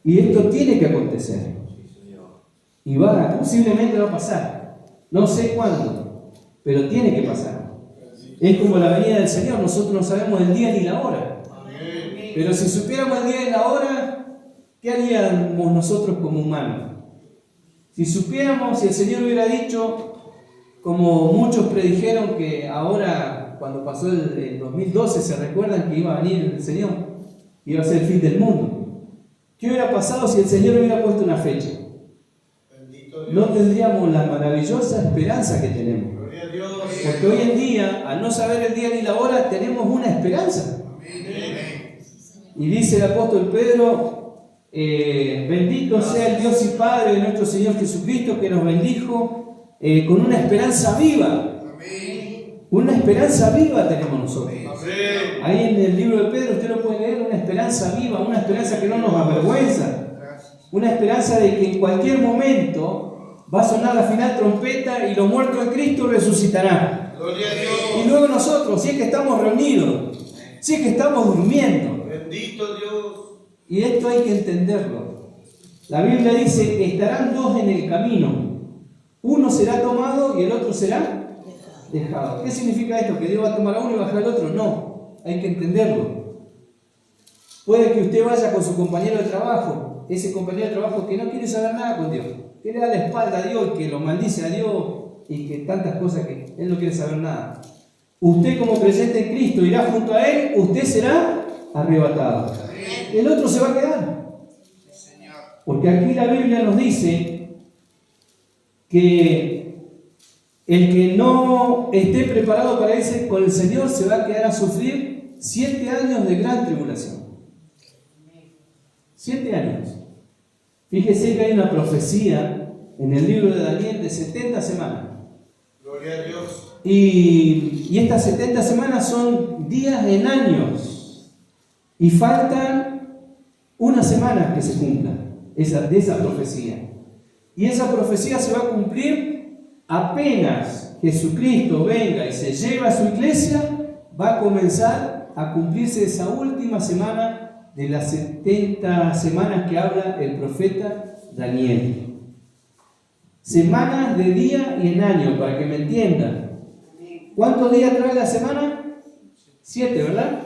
Y esto tiene que acontecer. Y posiblemente va a pasar. No sé cuándo, pero tiene que pasar. Es como la venida del Señor, nosotros no sabemos el día ni la hora. Pero si supiéramos el día y la hora, ¿qué haríamos nosotros como humanos? Si supiéramos, si el Señor hubiera dicho, como muchos predijeron que ahora, cuando pasó el 2012, se recuerdan que iba a venir el Señor, iba a ser el fin del mundo. ¿Qué hubiera pasado si el Señor hubiera puesto una fecha? No tendríamos la maravillosa esperanza que tenemos. Porque hoy en día, al no saber el día ni la hora, tenemos una esperanza. Y dice el apóstol Pedro, bendito sea el Dios y Padre de nuestro Señor Jesucristo, que nos bendijo con una esperanza viva. Una esperanza viva tenemos nosotros. Ahí en el libro de Pedro usted lo puede leer, una esperanza viva, una esperanza que no nos avergüenza, una esperanza de que en cualquier momento va a sonar la final trompeta y los muertos en Cristo resucitarán. Y luego nosotros, si es que estamos reunidos, si es que estamos durmiendo. Bendito Dios. Y esto hay que entenderlo. La Biblia dice, estarán dos en el camino. Uno será tomado y el otro será dejado. ¿Qué significa esto? ¿Que Dios va a tomar a uno y bajar al otro? No, hay que entenderlo. Puede que usted vaya con su compañero de trabajo, ese compañero de trabajo que no quiere saber nada con Dios, que le da la espalda a Dios, que lo maldice a Dios y que tantas cosas que él no quiere saber nada. Usted como creyente en Cristo irá junto a él, usted será arrebatado. El otro se va a quedar. Porque aquí la Biblia nos dice que el que no esté preparado para irse con el Señor se va a quedar a sufrir 7 años de gran tribulación. 7 años. Fíjese que hay una profecía en el libro de Daniel de 70 semanas. Gloria a Dios. Y estas 70 semanas son días en años. Y faltan una semana que se cumpla de esa profecía. Y esa profecía se va a cumplir apenas Jesucristo venga y se lleva a su iglesia, va a comenzar a cumplirse esa última semana de las 70 semanas que habla el profeta Daniel. Semanas de día y en año, para que me entiendan. ¿Cuántos días trae la semana? 7, ¿verdad?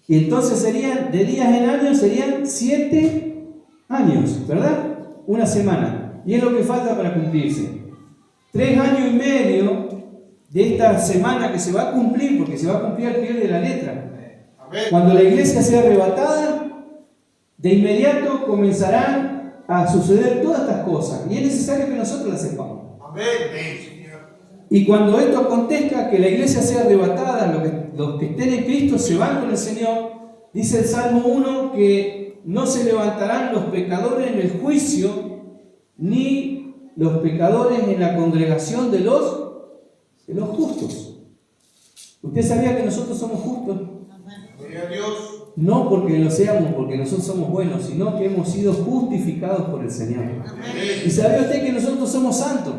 Y entonces serían, de días en años, serían 7 años, ¿verdad? Una semana. Y es lo que falta para cumplirse. 3 años y medio de esta semana que se va a cumplir, porque se va a cumplir al pie de la letra. Cuando la iglesia sea arrebatada, de inmediato comenzarán a suceder todas estas cosas. Y es necesario que nosotros las sepamos. Y cuando esto acontezca, que la iglesia sea arrebatada, los que estén en Cristo se van con el Señor, dice el Salmo 1 que no se levantarán los pecadores en el juicio, ni los pecadores en la congregación de los justos. ¿Usted sabía que nosotros somos justos? Gloria a Dios. No porque lo seamos, porque nosotros somos buenos, sino que hemos sido justificados por el Señor. ¿Y sabía usted que nosotros somos santos?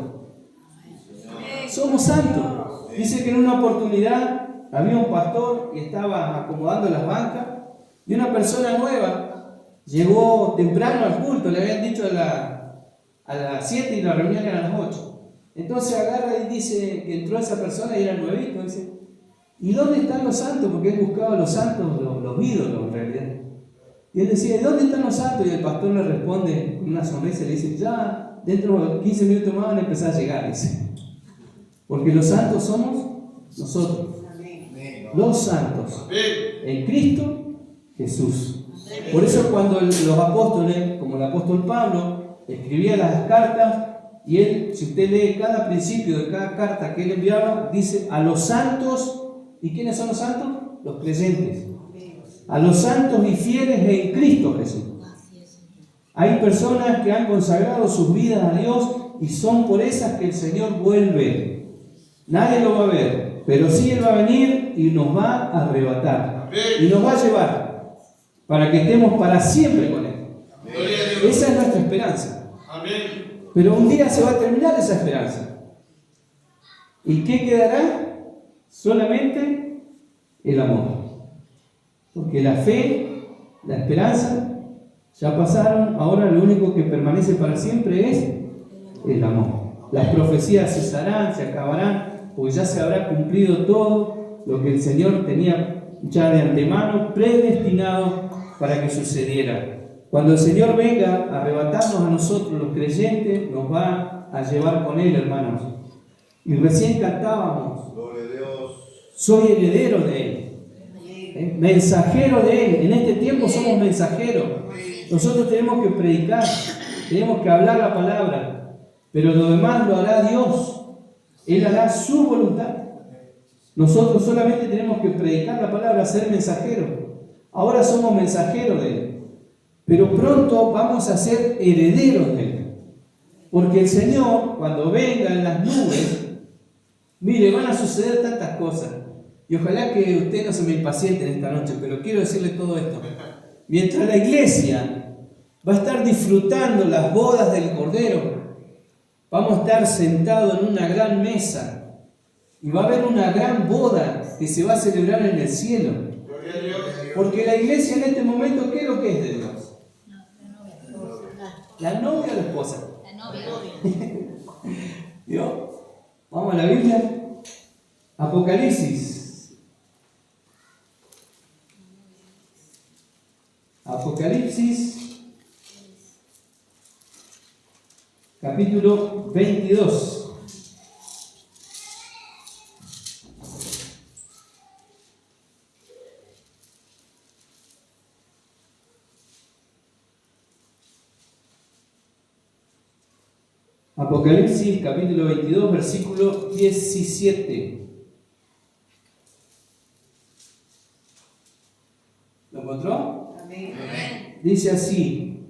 Somos santos. Dice que en una oportunidad había un pastor y estaba acomodando las bancas y una persona nueva llegó temprano al culto, le habían dicho a las 7 y la reunión era a las 8. Entonces agarra y dice que entró esa persona y era nuevito, dice, ¿y dónde están los santos? Porque él buscaba a los santos, los ídolos en realidad. Y él decía, ¿y dónde están los santos? Y el pastor le responde con una sonrisa y le dice, ya dentro de 15 minutos más van a empezar a llegar, dice. Porque los santos somos nosotros. Los santos. En Cristo Jesús. Por eso cuando los apóstoles, como el apóstol Pablo, escribía las cartas, y él, si usted lee cada principio de cada carta que él enviaba, dice a los santos. ¿Y quiénes son los santos? Los creyentes. A los santos y fieles en Cristo Jesús. Hay personas que han consagrado sus vidas a Dios y son por esas que el Señor vuelve. Nadie lo va a ver, pero sí Él va a venir y nos va a arrebatar. Y nos va a llevar para que estemos para siempre con Él. Esa es nuestra esperanza. Pero un día se va a terminar esa esperanza. ¿Y qué quedará? Solamente el amor. Porque la fe, la esperanza, ya pasaron, ahora lo único que permanece para siempre es el amor. Las profecías cesarán, se acabarán, porque ya se habrá cumplido todo lo que el Señor tenía ya de antemano predestinado para que sucediera. Cuando el Señor venga a arrebatarnos a nosotros, los creyentes, nos va a llevar con Él, hermanos. Y recién cantábamos, soy heredero de Él, mensajero de Él. En este tiempo somos mensajeros. Nosotros tenemos que predicar, tenemos que hablar la palabra, pero lo demás lo hará Dios. Él hará su voluntad. Nosotros solamente tenemos que predicar la palabra, ser mensajeros. Ahora somos mensajeros de Él, pero pronto vamos a ser herederos de Él. Porque el Señor, cuando venga en las nubes, mire, van a suceder tantas cosas. Y ojalá que usted no se me impaciente en esta noche, pero quiero decirle todo esto. Mientras la iglesia va a estar disfrutando las bodas del Cordero, vamos a estar sentados en una gran mesa y va a haber una gran boda que se va a celebrar en el cielo. Porque la iglesia en este momento, ¿qué es lo que es de Dios? ¿La novia o la esposa? La novia. ¿Dios? Vamos a la Biblia. Apocalipsis. Apocalipsis, capítulo 22. Apocalipsis, capítulo 22, versículo 17. ¿Lo encontró? Dice así,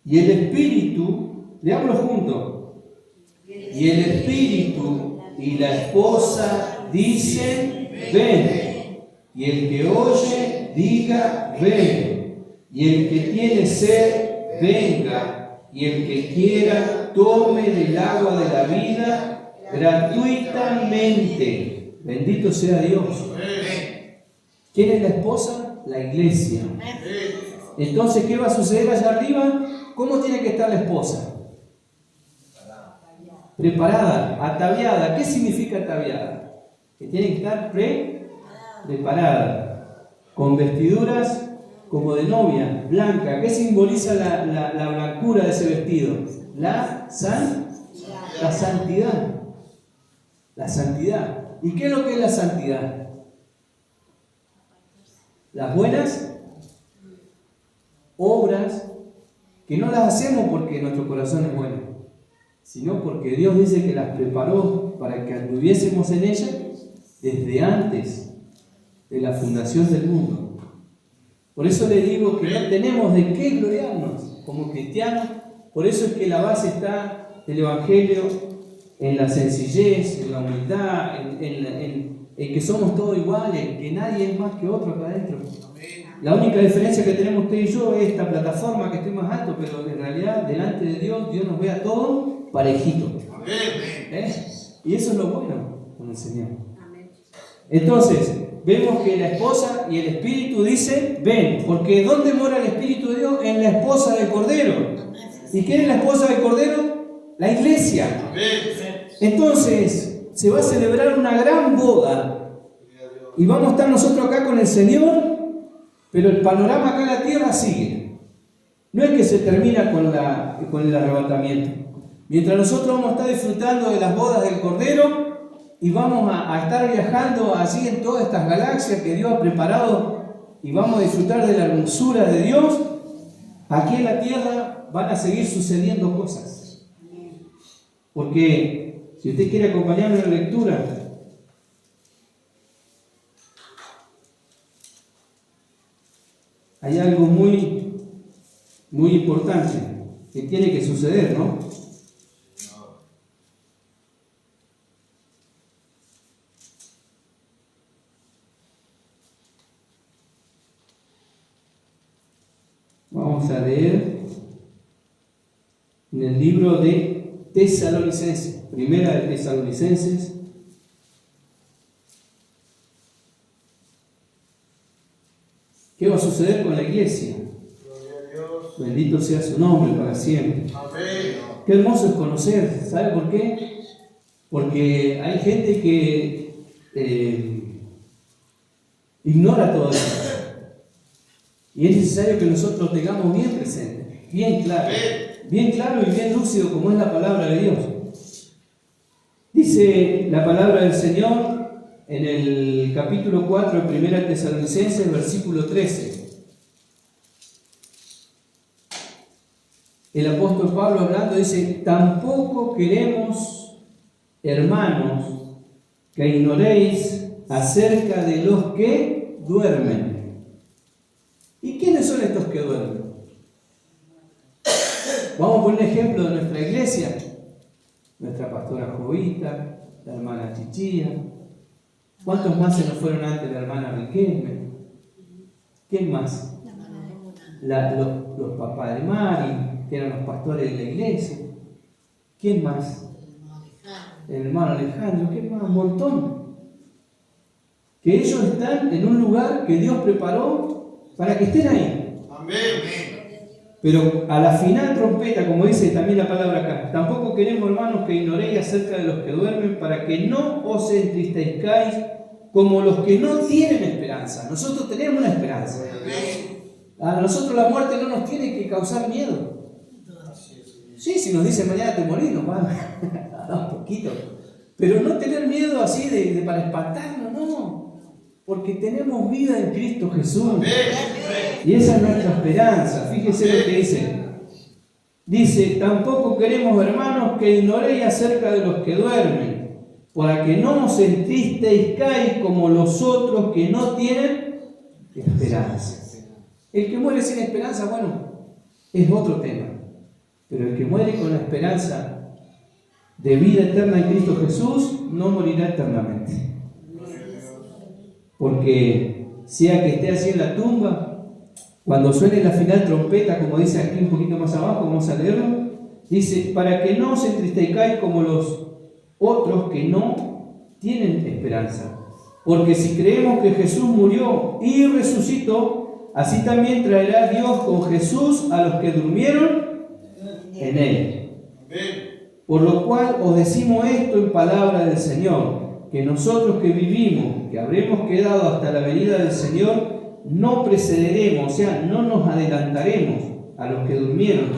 y el Espíritu, leámoslo juntos, y el Espíritu y la esposa dicen, ven, y el que oye, diga, ven, y el que tiene sed, venga, y el que quiera, tome del agua de la vida gratuitamente. Bendito sea Dios. ¿Quién es la esposa? La iglesia. Entonces, ¿qué va a suceder allá arriba? ¿Cómo tiene que estar la esposa? Preparada, ataviada. ¿Qué significa ataviada? Que tiene que estar preparada, con vestiduras como de novia, blanca. ¿Qué simboliza la blancura de ese vestido? La santidad. La santidad. ¿Y qué es lo que es la santidad? Las buenas obras, que no las hacemos porque nuestro corazón es bueno, sino porque Dios dice que las preparó para que anduviésemos en ellas desde antes de la fundación del mundo. Por eso le digo que no tenemos de qué gloriarnos como cristianos. Por eso es que la base está del Evangelio en la sencillez, en la humildad, en que somos todos iguales, que nadie es más que otro acá adentro. La única diferencia que tenemos usted y yo es esta plataforma, que estoy más alto, pero en realidad delante de Dios, Dios nos ve a todos parejitos. Y eso es lo bueno con el Señor. Entonces, vemos que la esposa y el Espíritu dicen, ven, porque ¿dónde mora el Espíritu de Dios? En la esposa del Cordero. ¿Y quién es la esposa del Cordero? La iglesia. Entonces, se va a celebrar una gran boda y vamos a estar nosotros acá con el Señor, pero el panorama acá en la tierra sigue. No es que se termina con el arrebatamiento. Mientras nosotros vamos a estar disfrutando de las bodas del Cordero y vamos a estar viajando allí en todas estas galaxias que Dios ha preparado y vamos a disfrutar de la hermosura de Dios, aquí en la tierra van a seguir sucediendo cosas. Porque si usted quiere acompañarme en la lectura, hay algo muy importante que tiene que suceder, ¿no? Vamos a leer en el libro de Tesalonicenses, primera de Tesalonicenses. ¿Qué va a suceder con la iglesia? Gloria a Dios. Bendito sea su nombre para siempre. Amén. Qué hermoso es conocer. ¿Sabe por qué? Porque hay gente que ignora todo eso. Y es necesario que nosotros lo tengamos bien presente, bien claro y bien lúcido como es la palabra de Dios. Dice la palabra del Señor en el capítulo 4 de 1 Tesalonicenses, versículo 13. El apóstol Pablo hablando dice: tampoco queremos, hermanos, que ignoréis acerca de los que duermen. ¿Y quiénes son estos que duermen? Vamos a poner un ejemplo de nuestra iglesia. Nuestra pastora Jovita, la hermana Chichilla. ¿Cuántos más se nos fueron antes? La hermana Riquelme. ¿Quién más? Los papás de Mari, que eran los pastores de la iglesia. ¿Quién más? El hermano Alejandro. ¿Quién más? Un montón. Que ellos están en un lugar que Dios preparó para que estén ahí. Amén. Pero a la final trompeta, como dice también la palabra acá, tampoco queremos, hermanos, que ignoréis acerca de los que duermen, para que no os entristezcáis como los que no tienen esperanza. Nosotros tenemos una esperanza. A nosotros la muerte no nos tiene que causar miedo. Sí, si nos dicen mañana te morís, nos van a dar un poquito. Pero no tener miedo así de para espantarnos, no. Porque tenemos vida en Cristo Jesús. Y esa es nuestra esperanza. Fíjese lo que dice. Dice: tampoco queremos, hermanos, que ignoréis acerca de los que duermen, para que no os entristezcáis como los otros que no tienen esperanza. El que muere sin esperanza, bueno, es otro tema. Pero el que muere con la esperanza de vida eterna en Cristo Jesús, no morirá eternamente. Porque sea que esté así en la tumba, cuando suene la final trompeta, como dice aquí un poquito más abajo, vamos a leerlo, dice: para que no os entristezcáis como los otros que no tienen esperanza. Porque si creemos que Jesús murió y resucitó, así también traerá Dios con Jesús a los que durmieron en Él. Por lo cual os decimos esto en palabra del Señor, que nosotros que vivimos, que habremos quedado hasta la venida del Señor, no precederemos, o sea, no nos adelantaremos a los que durmieron,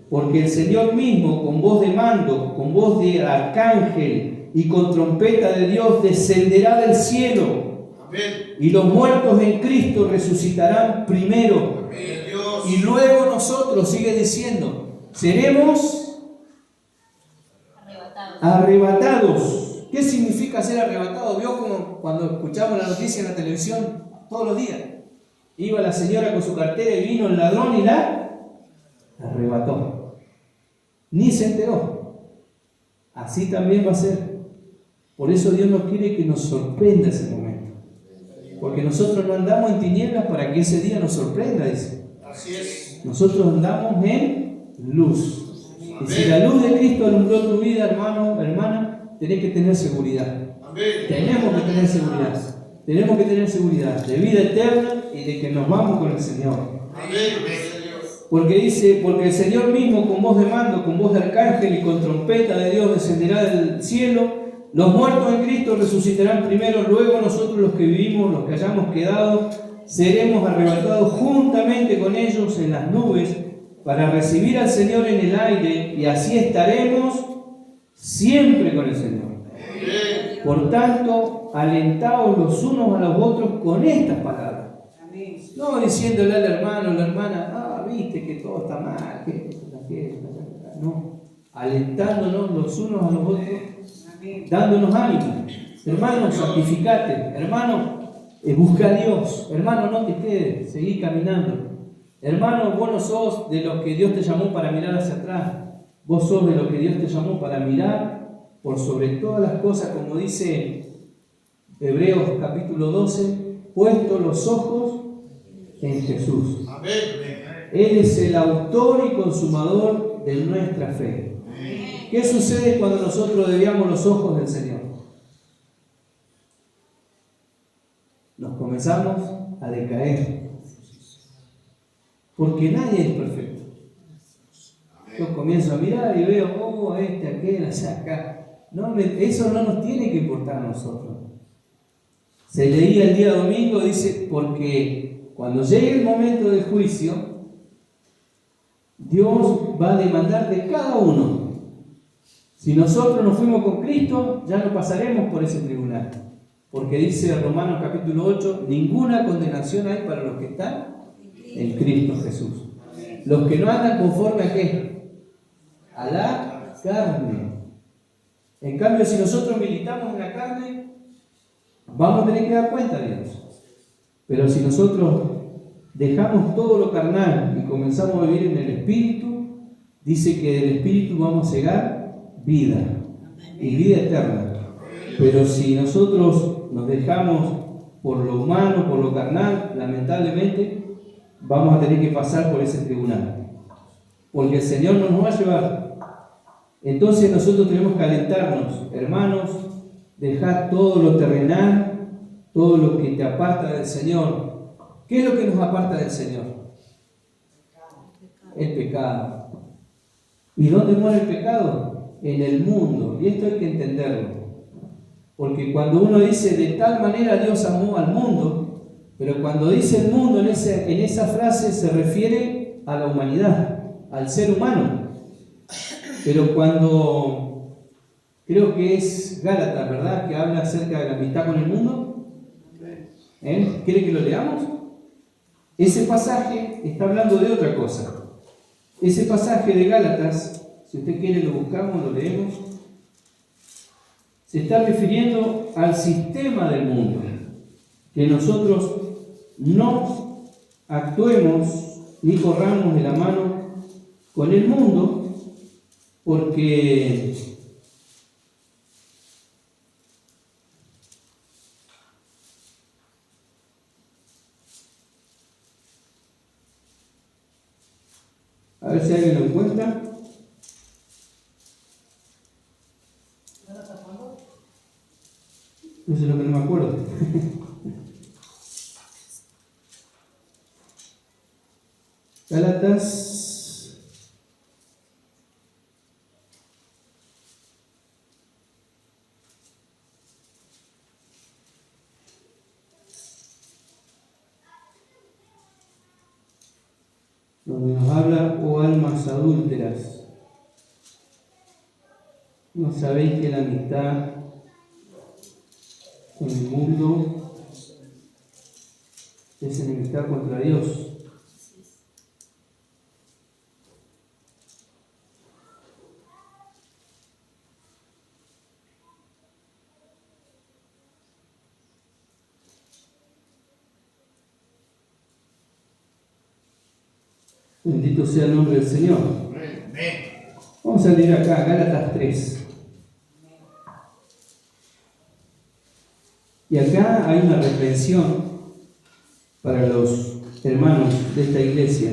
porque el Señor mismo, con voz de mando, con voz de arcángel y con trompeta de Dios, descenderá del cielo. Amén. Y los muertos en Cristo resucitarán primero. Amén. Y luego nosotros, sigue diciendo, seremos arrebatados. ¿Qué significa ser arrebatado? ¿Vio como cuando escuchamos la noticia en la televisión todos los días? Iba la señora con su cartera y vino el ladrón y la arrebató. Ni se enteró. Así también va a ser. Por eso Dios no quiere que nos sorprenda ese momento. Porque nosotros no andamos en tinieblas para que ese día nos sorprenda, dice. Así es. Nosotros andamos en luz. Y si la luz de Cristo alumbró tu vida, hermano, hermana, tenés que tener seguridad. Tenemos que tener seguridad. Tenemos que tener seguridad de vida eterna y de que nos vamos con el Señor. Porque dice: porque el Señor mismo, con voz de mando, con voz de arcángel y con trompeta de Dios, descenderá del cielo. Los muertos en Cristo resucitarán primero, luego nosotros los que vivimos, los que hayamos quedado, seremos arrebatados juntamente con ellos en las nubes para recibir al Señor en el aire, y así estaremos siempre con el Señor. Por tanto, alentaos los unos a los otros con estas palabras. No diciéndole al hermano o la hermana: viste que todo está mal, no. alentándonos los unos a los otros, dándonos ánimo. Hermano, santificate. Hermano, busca a Dios. Hermano, no te quedes, seguí caminando. Hermano, vos no sos de los que Dios te llamó para mirar hacia atrás. Vos sos de los que Dios te llamó para mirar por sobre todas las cosas, como dice Hebreos capítulo 12, puesto los ojos en Jesús. Él es el autor y consumador de nuestra fe. ¿Qué sucede cuando nosotros desviamos los ojos del Señor? Nos comenzamos a decaer. Porque nadie es perfecto. Yo comienzo a mirar y veo, aquel, allá, acá. Eso no nos tiene que importar a nosotros. Se leía el día domingo, dice, porque cuando llegue el momento del juicio, Dios va a demandar de cada uno. Si nosotros nos fuimos con Cristo, ya no pasaremos por ese tribunal. Porque dice Romanos capítulo 8, ninguna condenación hay para los que están en Cristo Jesús. Los que no andan conforme a ¿qué? A la carne. En cambio, si nosotros militamos en la carne, vamos a tener que dar cuenta de Dios. Pero si nosotros dejamos todo lo carnal y comenzamos a vivir en el Espíritu, dice que del Espíritu vamos a llegar vida y vida eterna. Pero si nosotros nos dejamos por lo humano, por lo carnal, lamentablemente vamos a tener que pasar por ese tribunal, porque el Señor no nos va a llevar. Entonces nosotros tenemos que alentarnos, hermanos, dejar todo lo terrenal, todo lo que te aparta del Señor. ¿Qué es lo que nos aparta del Señor? El pecado. ¿Y dónde muere el pecado? En el mundo. Y esto hay que entenderlo. Porque cuando uno dice de tal manera Dios amó al mundo, pero cuando dice el mundo en esa frase se refiere a la humanidad, al ser humano. Pero cuando, creo que es Gálatas, ¿verdad?, que habla acerca de la amistad con el mundo. ¿Quiere que lo leamos? Ese pasaje está hablando de otra cosa. Ese pasaje de Gálatas, si usted quiere lo buscamos, lo leemos. Se está refiriendo al sistema del mundo, que nosotros no actuemos ni corramos de la mano con el mundo, porque a ver si alguien lo encuentra. Eso es lo que no me acuerdo. Gálatas. Donde nos habla, oh almas adúlteras, ¿no sabéis que la amistad con el mundo es enemistad contra Dios? Bendito sea el nombre del Señor. Vamos a leer acá, Gálatas 3. Y acá hay una reprensión para los hermanos de esta iglesia.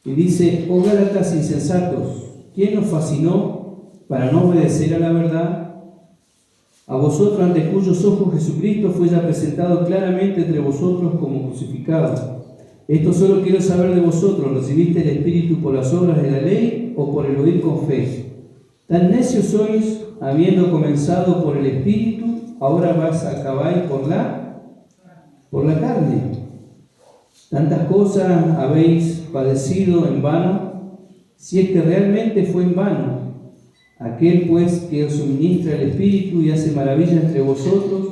Y dice, oh Gálatas insensatos, ¿quién nos fascinó para no obedecer a la verdad? A vosotros ante cuyos ojos Jesucristo fue ya presentado claramente entre vosotros como crucificado. Esto solo quiero saber de vosotros, ¿recibiste el Espíritu por las obras de la ley o por el oír con fe? Tan necios sois, habiendo comenzado por el Espíritu, ahora vas a acabar por la carne. Tantas cosas habéis padecido en vano, si es que realmente fue en vano. Aquel pues que os suministra el Espíritu y hace maravilla entre vosotros,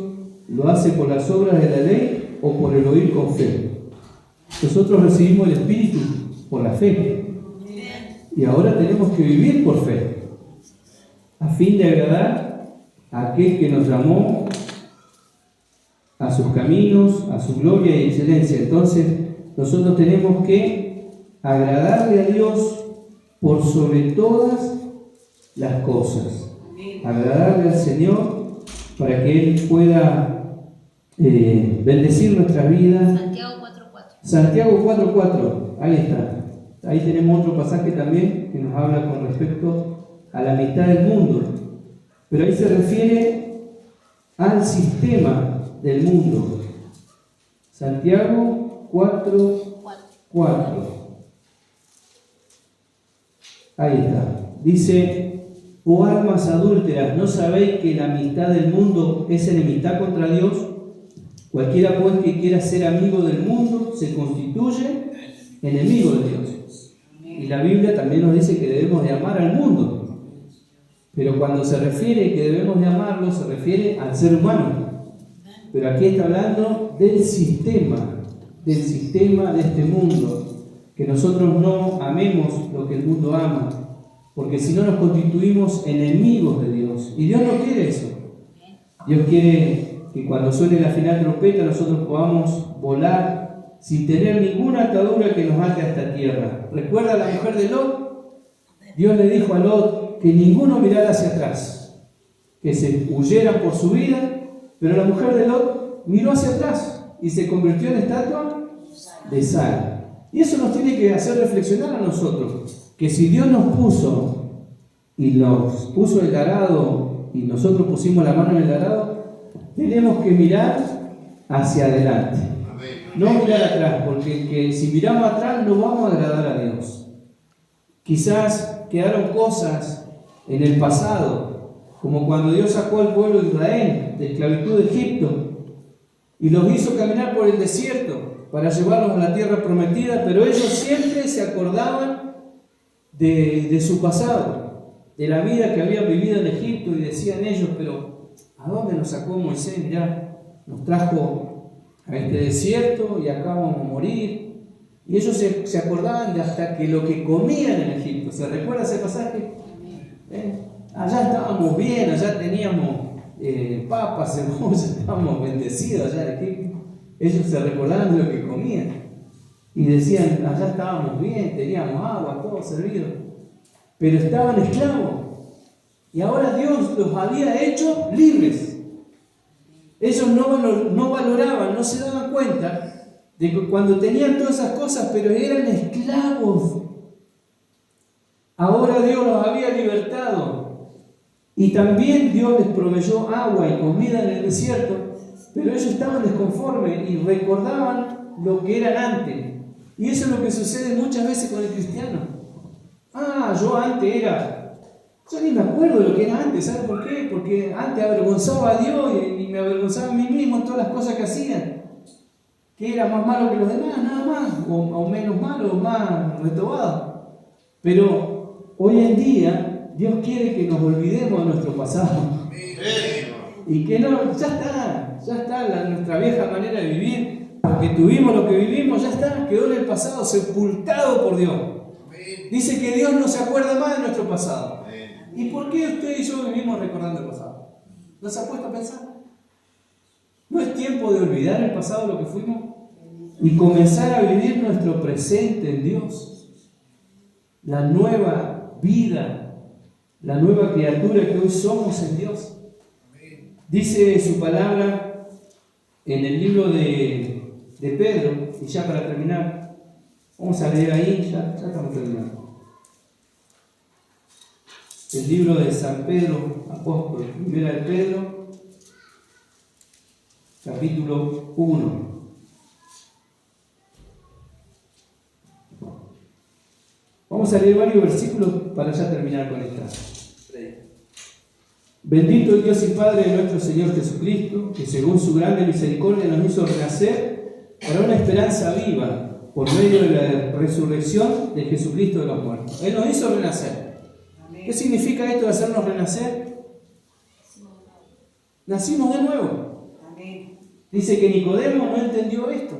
¿lo hace por las obras de la ley o por el oír con fe? Nosotros recibimos el Espíritu por la fe. Y ahora tenemos que vivir por fe, a fin de agradar a aquel que nos llamó a sus caminos, a su gloria y excelencia. Entonces, nosotros tenemos que agradarle a Dios por sobre todas las cosas. Agradarle al Señor para que Él pueda bendecir nuestras vidas. Santiago 4:4. Santiago 4:4, ahí está. Ahí tenemos otro pasaje también que nos habla con respecto a la mitad del mundo. Pero ahí se refiere al sistema del mundo. Santiago 4:4. Ahí está. Dice: oh almas adúlteras, ¿no sabéis que la amistad del mundo es enemistad contra Dios? Cualquiera pues que quiera ser amigo del mundo se constituye enemigo de Dios. Y la Biblia también nos dice que debemos de amar al mundo. Pero cuando se refiere que debemos de amarlo, se refiere al ser humano. Pero aquí está hablando del sistema de este mundo. Que nosotros no amemos lo que el mundo ama, porque si no nos constituimos enemigos de Dios. Y Dios no quiere eso. Dios quiere que cuando suene la final trompeta nosotros podamos volar sin tener ninguna atadura que nos ate a esta tierra. ¿Recuerda a la mujer de Lot? Dios le dijo a Lot que ninguno mirara hacia atrás, que se huyeran por su vida, pero la mujer de Lot miró hacia atrás y se convirtió en estatua de sal. Y eso nos tiene que hacer reflexionar a nosotros, que si Dios nos puso y nos puso el arado y nosotros pusimos la mano en el arado, tenemos que mirar hacia adelante, no mirar atrás, porque que si miramos atrás no vamos a agradar a Dios. Quizás quedaron cosas en el pasado, como cuando Dios sacó al pueblo de Israel de esclavitud de Egipto y los hizo caminar por el desierto para llevarlos a la tierra prometida, pero ellos siempre se acordaban de su pasado, de la vida que habían vivido en Egipto, y decían ellos: pero ¿a dónde nos sacó Moisés? Mirá, nos trajo a este desierto y acá vamos a morir. Y ellos se acordaban de hasta que lo que comían en Egipto. ¿Se recuerda ese pasaje? Allá estábamos bien, allá teníamos papas, cebolla, estábamos bendecidos allá en Egipto. Ellos se recordaban de lo que comían y decían: allá estábamos bien, teníamos agua, todo servido. Pero estaban esclavos y ahora Dios los había hecho libres. Ellos no valoraban, no se daban cuenta de que cuando tenían todas esas cosas, pero eran esclavos. Ahora Dios los había libertado y también Dios les proveyó agua y comida en el desierto, pero ellos estaban desconformes y recordaban lo que eran antes. Y eso es lo que sucede muchas veces con el cristiano. Yo ni me acuerdo de lo que era antes. ¿Sabe por qué? Porque antes avergonzaba a Dios y me avergonzaba a mí mismo en todas las cosas que hacían. Que era más malo que los demás, nada más. O menos malo, o más retobado. Pero hoy en día Dios quiere que nos olvidemos de nuestro pasado. Y que no, ya está nuestra vieja manera de vivir. Porque tuvimos lo que vivimos, ya está, quedó en el pasado, sepultado por Dios. Dice que Dios no se acuerda más de nuestro pasado. ¿Y por qué usted y yo vivimos recordando el pasado? ¿No se ha puesto a pensar? ¿No es tiempo de olvidar el pasado, lo que fuimos? Y comenzar a vivir nuestro presente en Dios. La nueva vida, la nueva criatura que hoy somos en Dios. Dice su palabra en el libro de Pedro, y ya para terminar, vamos a leer ahí, ya estamos terminando. El libro de San Pedro, apóstol, primera de Pedro, capítulo 1. Vamos a leer varios versículos para ya terminar con esta predica. Bendito el Dios y Padre de nuestro Señor Jesucristo, que según su grande misericordia nos hizo renacer para una esperanza viva por medio de la resurrección de Jesucristo de los muertos. Él nos hizo renacer. ¿Qué significa esto de hacernos renacer? Nacimos de nuevo. Dice que Nicodemo no entendió esto.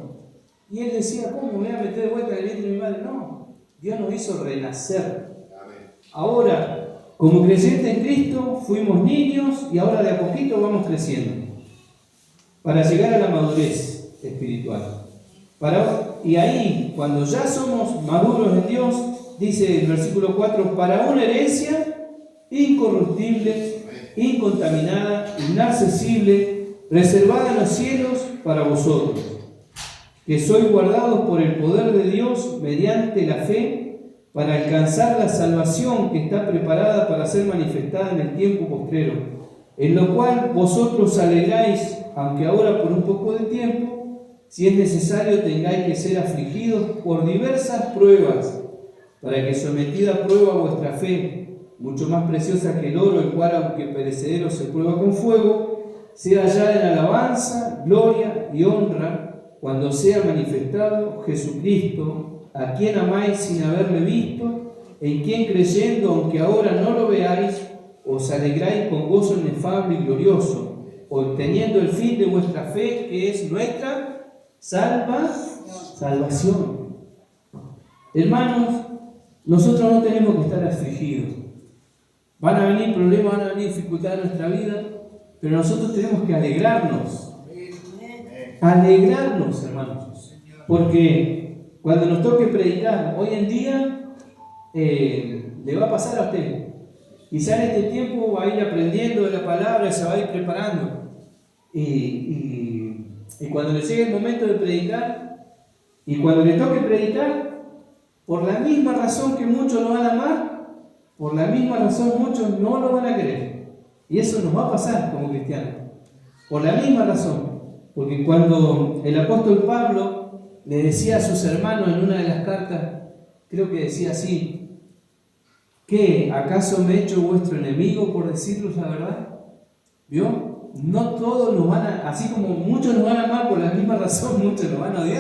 Y él decía: ¿cómo me voy a meter de vuelta en el vientre de mi madre? No, Dios nos hizo renacer. Ahora, como creyentes en Cristo, fuimos niños y ahora de a poquito vamos creciendo para llegar a la madurez espiritual. Y ahí, cuando ya somos maduros en Dios, dice el versículo 4, para una herencia incorruptible, incontaminada, inaccesible, reservada en los cielos para vosotros, que sois guardados por el poder de Dios mediante la fe, para alcanzar la salvación que está preparada para ser manifestada en el tiempo postrero, en lo cual vosotros alegráis, aunque ahora por un poco de tiempo, si es necesario tengáis que ser afligidos por diversas pruebas, para que sometida a prueba vuestra fe, mucho más preciosa que el oro, el cual aunque perecedero se prueba con fuego, sea hallada en alabanza, gloria y honra, cuando sea manifestado Jesucristo, a quien amáis sin haberle visto, en quien creyendo, aunque ahora no lo veáis, os alegráis con gozo inefable y glorioso, obteniendo el fin de vuestra fe, que es nuestra salvación. Hermanos, nosotros no tenemos que estar afligidos. Van a venir problemas, van a venir dificultades en nuestra vida, pero nosotros tenemos que alegrarnos. Alegrarnos, hermanos, porque cuando nos toque predicar, hoy en día le va a pasar a usted. Quizá en este tiempo va a ir aprendiendo de la palabra, se va a ir preparando. Y cuando le llegue el momento de predicar, y cuando le toque predicar, por la misma razón que muchos lo van a amar, por la misma razón muchos no lo van a querer. Y eso nos va a pasar como cristianos. Por la misma razón. Porque cuando el apóstol Pablo le decía a sus hermanos en una de las cartas, creo que decía así, ¿qué? ¿Acaso me he hecho vuestro enemigo por deciros la verdad? ¿Vio? No todos nos van a, así como muchos nos van a amar por la misma razón, muchos nos van a odiar.